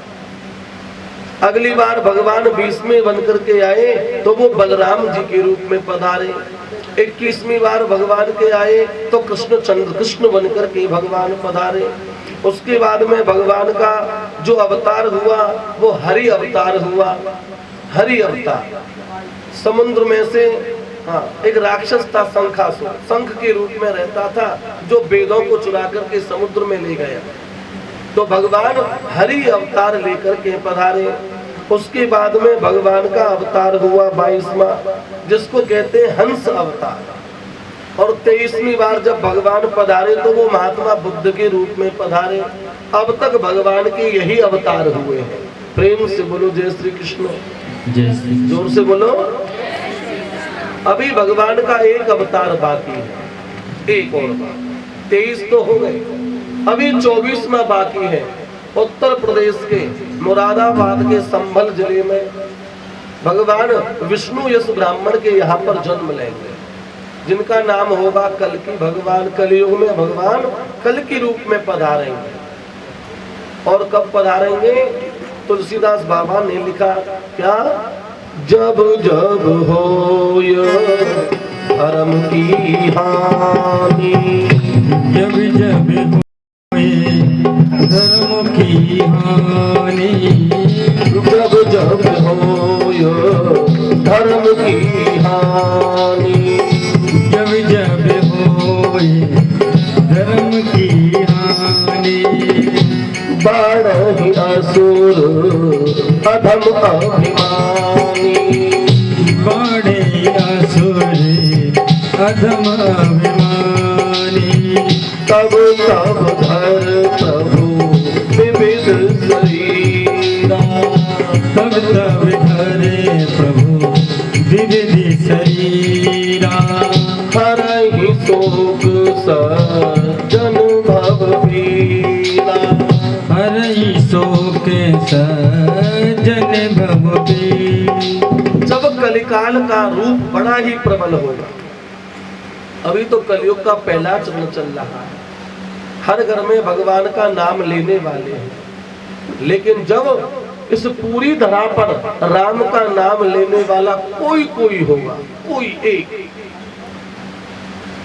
Speaker 2: अगली बार भगवान 20वें बन करके आए तो वो बलराम जी के रूप में पधारे। 21वीं बार भगवान के आए तो कृष्ण चंद्र कृष्ण बन करके भगवान पधारे। उसके बाद में भगवान का जो अवतार हुआ वो हरि अवतार हुआ। हरि अवतार समुद्र में से एक राक्षस था शंखासुर, शंख के रूप में रहता था, जो वेदों को चुरा करके समुद्र में ले गया। तो भगवान हरि अवतार लेकर के पधारे। उसके बाद में भगवान का अवतार हुआ 22वां, जिसको कहते हैं हंस अवतार। और 23वीं बार जब भगवान पधारे तो वो महात्मा बुद्ध के रूप में पधारे। अब तक भगवान के यही अवतार हुए हैं। प्रेम से बोलो जय श्री कृष्ण, जोर से बोलो। अभी भगवान का एक अवतार बाकी है, एक और 23 तो हो गए, अभी 24वां बाकी है। उत्तर प्रदेश के मुरादाबाद के संभल जिले में भगवान विष्णु यश ब्राह्मण के यहाँ पर जन्म लेंगे, जिनका नाम होगा कल्कि। भगवान कलयुग में भगवान कल के रूप में पधारेंगे। और कब पधारेंगे? तुलसीदास बाबा ने लिखा क्या? जब जब हो धर्म की हानि,
Speaker 1: जब जब होए धर्म की हानि,
Speaker 2: जब जब हो धर्म की हानि,
Speaker 1: जब जब होए धर्म की हानि,
Speaker 2: बाढ़ असुर अधम अभिमानी,
Speaker 1: बाड़े असुर अधम अभिमानी,
Speaker 2: तब तब धर प्रभु विविध शरीरा,
Speaker 1: तब तब धरे प्रभु विविध शरीरा,
Speaker 2: हरहि शोक सजन भव पीड़ा,
Speaker 1: हरहि शोक सजन भव पीड़ा।
Speaker 2: जब कलिकाल का रूप बड़ा ही प्रबल होगा। अभी तो कलयुग का पहला चरण चल रहा है, हर घर में भगवान का नाम लेने वाले हैं। लेकिन जब इस पूरी धरा पर राम का नाम लेने वाला कोई कोई होगा, कोई एक।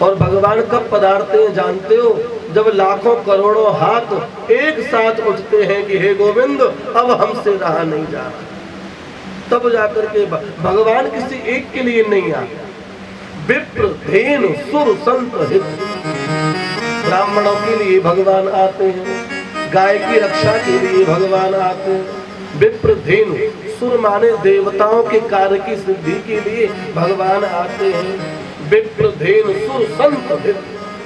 Speaker 2: और भगवान कब पधारते हैं जानते हो? जब लाखों करोड़ों हाथ एक साथ उठते हैं कि हे गोविंद अब हमसे रहा नहीं जा रहा, तब जाकर के भगवान किसी एक के लिए नहीं आते। विप्र धेनु सुर संत हित, ब्राह्मणों के लिए भगवान आते हैं, गाय की रक्षा के लिए भगवान आते हैं। विप्र धेनु सुर माने देवताओं के कार्य की सिद्धि के लिए भगवान आते हैं। विप्र धेनु सुर संत हित,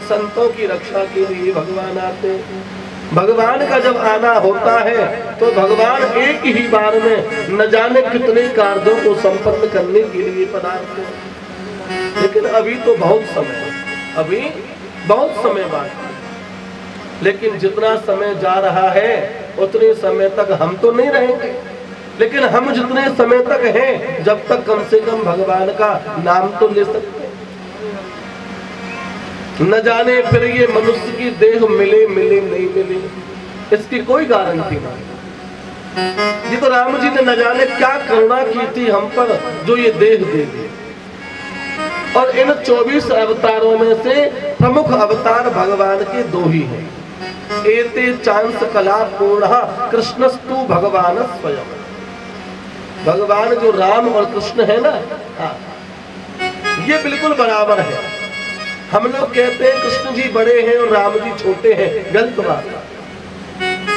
Speaker 2: संतों की रक्षा के लिए भगवान आते हैं। भगवान का जब आना होता है तो भगवान एक ही बार में न जाने कितने कार्यों को संपन्न करने के लिए पधारते हैं। लेकिन अभी तो बहुत समय, अभी बहुत समय बाकी। लेकिन जितना समय जा रहा है उतने समय तक हम तो नहीं रहेंगे, लेकिन हम जितने समय तक हैं जब तक कम से कम भगवान का नाम तो ले सकते हैं। न जाने फिर ये मनुष्य की देह मिले मिले नहीं मिले, इसकी कोई गारंटी नहीं। ये तो राम जी ने न जाने क्या करुणा की थी हम पर, जो ये देह दे दी। और इन 24 अवतारों में से प्रमुख अवतार भगवान के दो ही हैं। एते चांस कला पूर्ण कृष्णस्तु भगवान स्वयं। भगवान जो राम और कृष्ण है ना, ये बिल्कुल बराबर है। हम लोग कहते हैं कृष्ण जी बड़े हैं और राम जी छोटे हैं, गलत बात।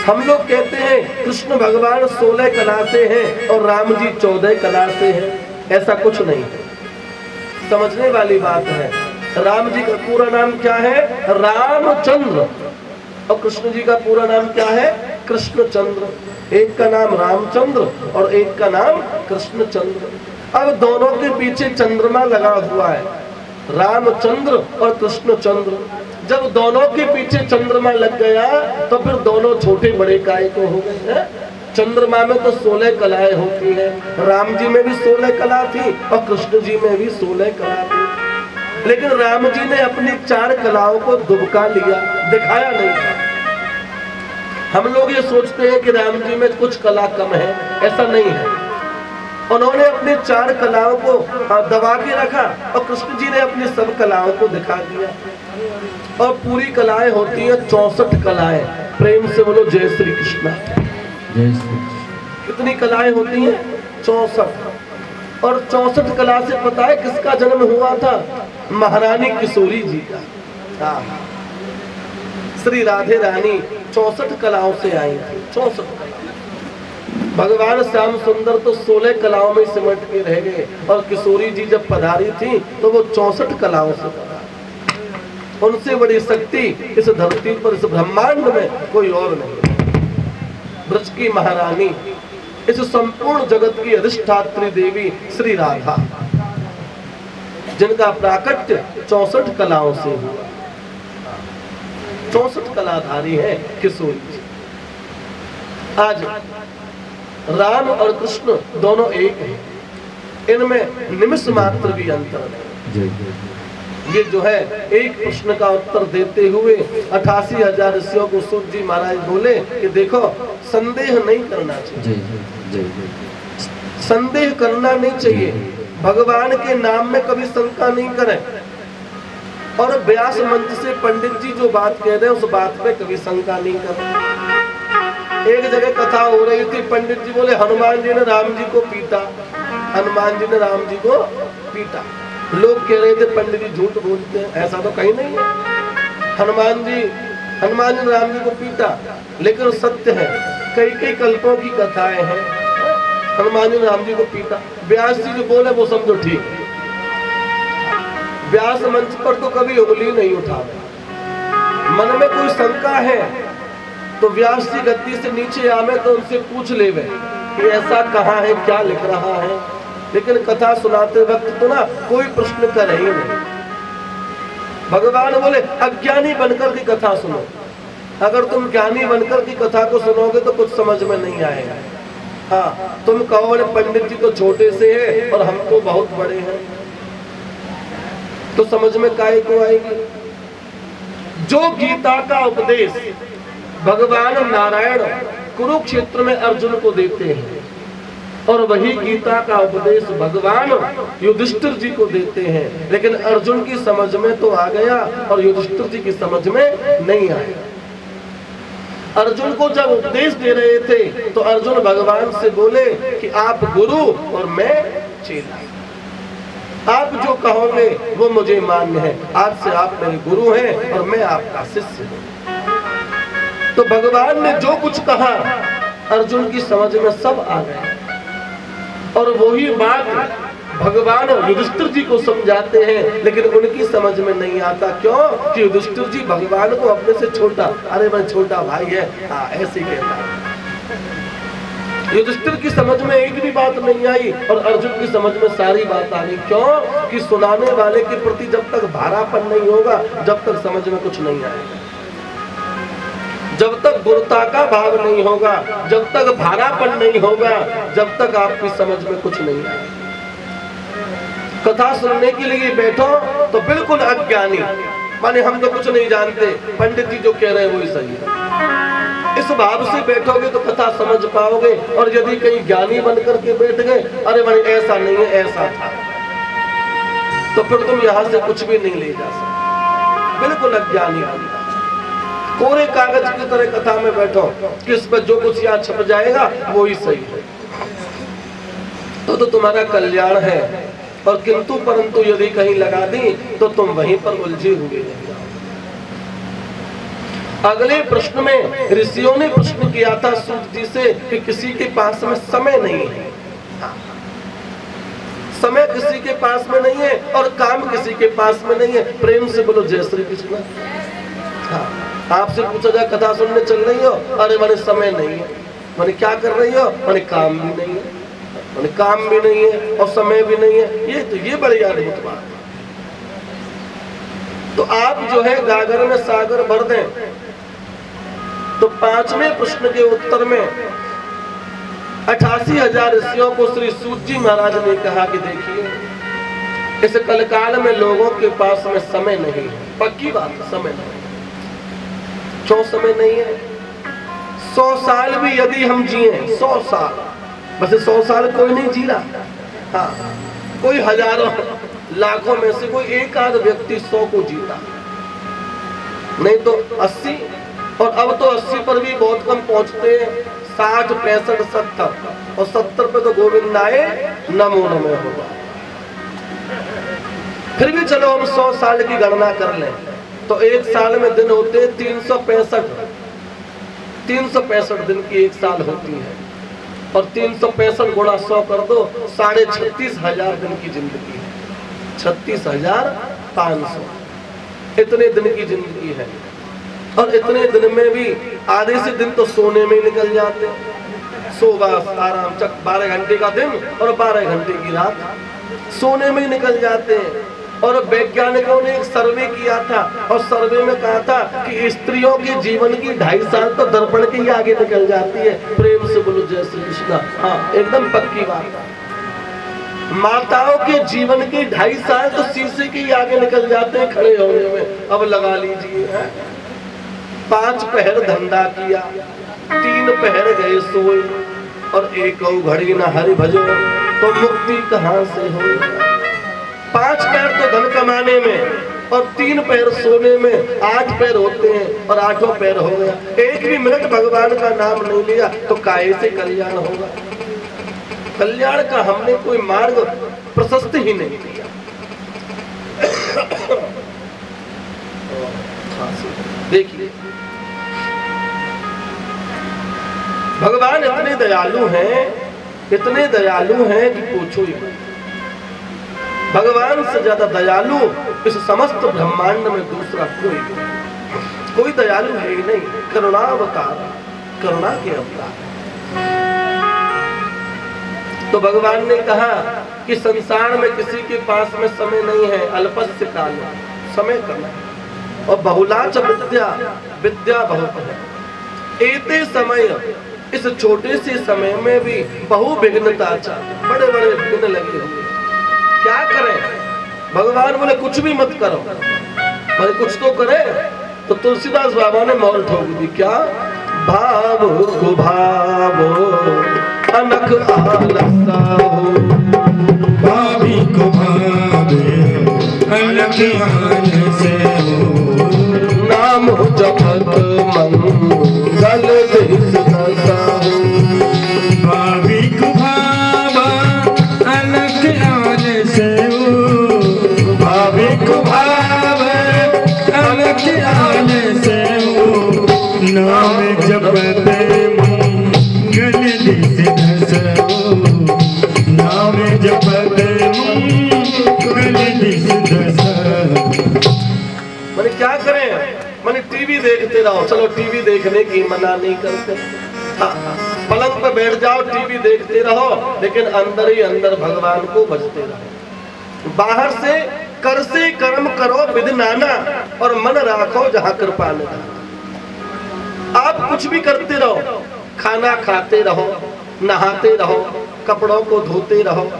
Speaker 2: हम लोग कहते हैं कृष्ण भगवान 16 कला से हैं और राम जी 14 कला से हैं, ऐसा कुछ नहीं है। समझने वाली बात है। राम जी का पूरा नाम क्या है? रामचंद्र। और कृष्ण जी का पूरा नाम क्या है? कृष्णचंद्र। एक का नाम रामचंद्र और एक का नाम कृष्णचंद्र। अब दोनों के पीछे चंद्रमा लगा हुआ है, रामचंद्र और कृष्णचंद्र। जब दोनों के पीछे चंद्रमा लग गया तो फिर दोनों छोटे बड़े काय को हो गए हैं। चंद्रमा में तो 16 कलाएं होती हैं, राम जी में भी 16 कला थी और कृष्ण जी में भी 16 कला थी। लेकिन राम जी ने अपनी 4 कलाओं को दुबका लिया, दिखाया नहीं था। हम लोग ये सोचते हैं कि राम जी में कुछ कला कम है, ऐसा नहीं है। उन्होंने अपनी 4 कलाओं को दबा के रखा और कृष्ण जी ने अपनी सब कलाओं को दिखा दिया। और पूरी कलाएं होती हैं 64 कलाएं। प्रेम से बोलो जय श्री कृष्ण। कितनी कलाएं होती हैं? 64। और 64 कला से पता है किसका जन्म हुआ था? महारानी किशोरी जी का। श्री राधे रानी 64 कलाओं से आई थी। 64 कला। भगवान श्याम सुंदर तो 16 कलाओं में सिमट के रह गए और किशोरी जी जब पधारी थी तो वो 64 कलाओं से पधारी। उनसे बड़ी शक्ति इस धरती पर, इस ब्रह्मांड में कोई और नहीं। ब्रज की महारानी, इस संपूर्ण जगत की अधिष्ठात्री देवी श्री राधा, जिनका प्राकट्य 64 कलाओं से हुआ। 64 कलाधारी है किशोरी जी। आज राम और कृष्ण दोनों एक हैं, इनमें निमिष मात्र भी अंतर है। ये जो है एक प्रश्न का उत्तर देते हुए 88,000 ऋषियों को सूत जी महाराज बोले कि देखो, संदेह नहीं करना चाहिए, संदेह करना नहीं चाहिए। भगवान के नाम में कभी शंका नहीं करें। और व्यास मंच से पंडित जी जो बात कह रहे हैं उस बात पे कभी शंका नहीं करें। एक जगह कथा हो रही थी, पंडित जी बोले हनुमान जी ने राम जी को पीटा, हनुमान जी ने राम जी को पीटा। लोग कह रहे थे पंडित जी झूठ बोलते हैं, ऐसा तो कहीं नहीं है। हनुमान जी ने राम जी को पीटा, लेकिन सत्य है, कई कल्पों की कथाएं हैं। हनुमान जी ने राम जी को पीटा। व्यास जी जो बोले वो समझो ठीक है। व्यास मंच पर तो कभी उंगली नहीं उठाते। मन में कोई शंका है तो व्यास जी गद्दी से नीचे आवे तो उनसे पूछ लेवे कि ऐसा कहाँ है, क्या लिख रहा है। लेकिन कथा सुनाते वक्त तो ना कोई प्रश्न करे ही नहीं। भगवान बोले अज्ञानी बनकर की कथा सुनो। अगर तुम ज्ञानी बनकर की कथा को सुनोगे तो कुछ समझ में नहीं आएगा। हाँ, तुम कहो पंडित जी तो छोटे से हैं और हम तो बहुत बड़े हैं, तो समझ में काहे को आएगी। जो गीता का उपदेश भगवान नारायण कुरुक्षेत्र में अर्जुन को देते हैं और वही गीता का उपदेश भगवान युधिष्ठिर जी को देते हैं, लेकिन अर्जुन की समझ में तो आ गया और युधिष्ठिर जी की समझ में नहीं आया। अर्जुन को जब उपदेश दे रहे थे तो अर्जुन भगवान से बोले कि आप गुरु और मैं चेला, आप जो कहोगे वो मुझे मान्य है। आज से आप मेरे गुरु हैं और मैं आपका शिष्य हूँ। तो भगवान ने जो कुछ कहा अर्जुन की समझ में सब आ गया। और वही बात भगवान युधिष्ठिर जी को समझाते हैं, लेकिन उनकी समझ में नहीं आता। क्यों? कि युधिष्ठिर जी भगवान को अपने से छोटा, अरे मैं छोटा भाई है, हाँ ऐसे कहता है। युधिष्ठिर की समझ में एक भी बात नहीं आई और अर्जुन की समझ में सारी बात आ गई। क्यों? कि सुनाने वाले के प्रति जब तक भारापन नहीं होगा, जब तक समझ में कुछ नहीं आएगा। जब तक गुरुता का भाव नहीं होगा, जब तक भारापन नहीं होगा, जब तक आपकी समझ में कुछ नहीं आएगा। कथा सुनने के लिए बैठो तो बिल्कुल अज्ञानी, माने हम तो कुछ नहीं जानते, पंडित जी जो कह रहे हैं वही सही है, इस भाव से बैठोगे तो कथा समझ पाओगे। और यदि कहीं ज्ञानी बनकर के बैठ गए, अरे भाई ऐसा नहीं है ऐसा था, तो फिर तुम यहाँ से कुछ भी नहीं ले जा सकते। बिल्कुल अज्ञानी बनना, कोरे कागज की तरह कथा में बैठो कि इस पर जो कुछ यहाँ छप जाएगा वो ही सही है, तो तुम्हारा कल्याण है। और किंतु परंतु यदि कहीं लगा दी तो तुम वहीं पर उलझे हुए रह जाओ। अगले प्रश्न में ऋषियों ने प्रश्न किया था सूत जी से कि किसी के पास में समय नहीं है, समय किसी के पास में नहीं है और काम किसी के पास में नहीं है। प्रेम से बोलो जय श्री कृष्ण। हाँ, आपसे पूछा जाए कथा सुनने चल रही हो, अरे मैंने समय नहीं है। मैंने क्या कर रही हो? मैंने काम भी नहीं है। मैंने काम भी नहीं है और समय भी नहीं है। ये बड़ी अद्भुत बात है। तो आप जो है गागर में सागर भर दें। तो 5वें प्रश्न के उत्तर में 88,000 ऋषियों को श्री सूत जी महाराज ने कहा कि देखिए, इस कलकाल में लोगों के पास में समय नहीं है। पक्की बात है, समय नहीं। क्यों समय नहीं है? 100 साल भी यदि हम जिए, 100 साल, बस 100 साल कोई नहीं जी रहा। हाँ, कोई हजारों लाखों में से कोई एक आध व्यक्ति 100 को जीता, नहीं तो 80, और अब तो 80 पर भी बहुत कम पहुंचते हैं। 60, 65, 70, और 70 पे तो गोविंदाए नमो नमः होगा। फिर भी चलो हम 100 साल की गणना कर लें तो एक साल में दिन होते 365 दिन की एक साल होती है, और 365 गुणा 100 कर दो, 36,500 दिन की जिंदगी है। 36,500 इतने दिन की जिंदगी है। और इतने दिन में भी आधे से दिन तो सोने में निकल जाते हैं। सो बस आराम, चक 12 घंटे का दिन और 12 घंटे की रात सोने में निकल जाते हैं। और वैज्ञानिकों ने एक सर्वे किया था, और सर्वे में कहा था कि स्त्रियों के जीवन की 2.5 साल तो दर्पण के ही आगे निकल जाती है। प्रेम से बोलो जय श्री कृष्ण। हाँ, एकदम पक्की बात है। माताओं के जीवन के 2.5 साल तो शीशे के ही आगे निकल जाते हैं खड़े होने में। अब लगा लीजिए, 5 पहर धंधा किया, 3 पहर गए सोए, और 1 घड़ी न हरि भजो तो मुक्ति कहाँ से हो। 5 पैर तो धन कमाने में, और 3 पैर सोने में, 8 पैर होते हैं, और 8वां पैर हो गया। एक भी मिनट भगवान का नाम नहीं लिया तो काहे से कल्याण होगा। कल्याण का हमने कोई मार्ग प्रशस्त ही नहीं किया। देखिए, भगवान इतने दयालु हैं, इतने दयालु हैं कि पूछो ही मत। भगवान से ज्यादा दयालु इस समस्त ब्रह्मांड में दूसरा कोई दयालु है ही नहीं। करुणावतार, करुणा के अवतार। तो भगवान ने कहा कि संसार में किसी के पास में समय नहीं है। अल्पस्य काल, समय करना है। और बहुलाच विद्या, विद्या बहुत है। एते समय, इस छोटे से समय में भी बहु विघ्नता, बड़े बड़े विघ्न लगे हुए। क्या करें? भगवान बोले कुछ भी मत करो, भाई कुछ तो करे। तो तुलसीदास बाबा ने मौन ठोक दी। क्या? भाव को भावो अनख आलसा हो,
Speaker 1: भावी को भावे अलग से हो,
Speaker 2: नाम जपत मंगल देश दशा हो।
Speaker 1: भावी को भावा अलग से हो, भावी को भावे अलग से हो, नाम जपते मंगल देश दशा हो, नाम जपते मंगल देश दशा।
Speaker 2: मैंने क्या करें? मैंने टीवी देखते रहो। चलो टीवी देखने की मना नहीं करते। हाँ, पलंग पे बैठ जाओ, टीवी देखते रहो, लेकिन अंदर ही अंदर भगवान को भजते रहो। बाहर से कर से कर्म करो विधि नाना, और मन राखो जहाँ कृपा निधान। आप कुछ भी करते रहो, खाना खाते रहो, नहाते रहो, कपड़ों को धोते रहो,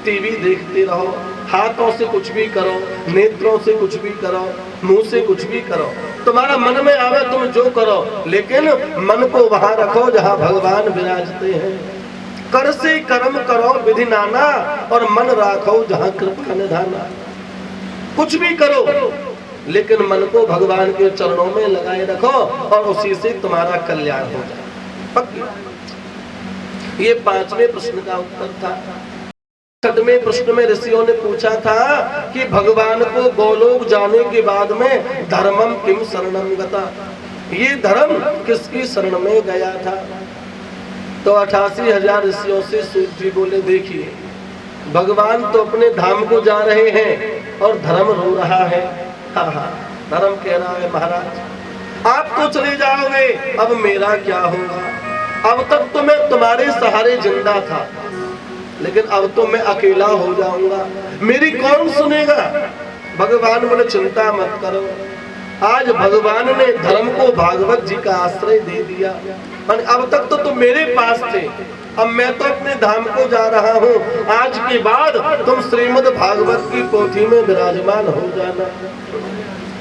Speaker 2: टीवी देखते रहो, हाथों से कुछ भी करो, नेत्रों से कुछ भी करो, मुंह से कुछ भी करो, तुम्हारा मन में आवे तुम जो करो, लेकिन मन को वहां रखो जहां भगवान विराजते हैं। कर से कर्म करो विधि नाना, और मन राखो जहां कृपा निधाना। कुछ भी करो, लेकिन मन को भगवान के चरणों में लगाए रखो, और उसी से तुम्हारा कल्याण हो जाए। पक्की। ये 5वें प्रश्न का उत्तर था। 6वें प्रश्न में ऋषियों ने पूछा था कि भगवान को गोलोक जाने के बाद में धर्मम किम शरणम गता, ये धर्म किसकी शरण में गया था। तो 88,000 ऋषियों से सूत जी बोले, देखिए भगवान तो अपने धाम को जा रहे हैं और धर्म रो रहा है। हाँ हाँ, धर्म कह रहा है महाराज आप तो चले जाओगे, अब मेरा क्या होगा? अब तक तो मैं तुम्हारे सहारे जिंदा था, लेकिन अब तो मैं अकेला हो जाऊंगा, मेरी कौन सुनेगा? भगवान बोले चिंता मत करो, आज भगवान ने धर्म को भागवत जी का आश्रय दे दिया। अब तक तो तुम मेरे पास थे, अब मैं तो अपने धाम को जा रहा हूँ, आज के बाद तुम श्रीमद् भागवत की पोथी में विराजमान हो जाना।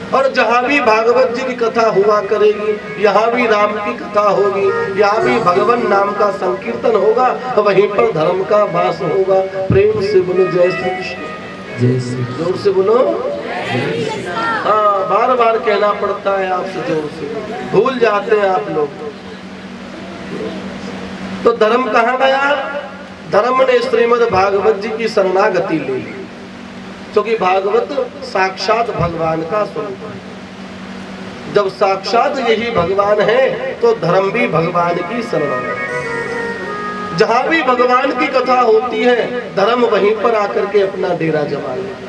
Speaker 2: और जहाँ भी भागवत जी की कथा हुआ करेगी, यहाँ भी राम की कथा होगी, यहाँ भी भगवान नाम का संकीर्तन होगा, वहीं पर धर्म का वास होगा। प्रेम से बोलो जय श्री कृष्ण,
Speaker 1: जय श्री
Speaker 2: जोर से बोलो। हाँ, बार बार कहना पड़ता है आपसे, जोर से, भूल जाते हैं आप लोग। तो धर्म कहाँ गया? धर्म ने श्रीमद् भागवत जी की शरणागति ले ली, क्योंकि भागवत साक्षात भगवान का स्वरूप है। जब साक्षात यही भगवान है तो धर्म भी भगवान की शरण है। जहां भी भगवान की कथा होती है, धर्म वहीं पर आकर के अपना डेरा जमा लेता है।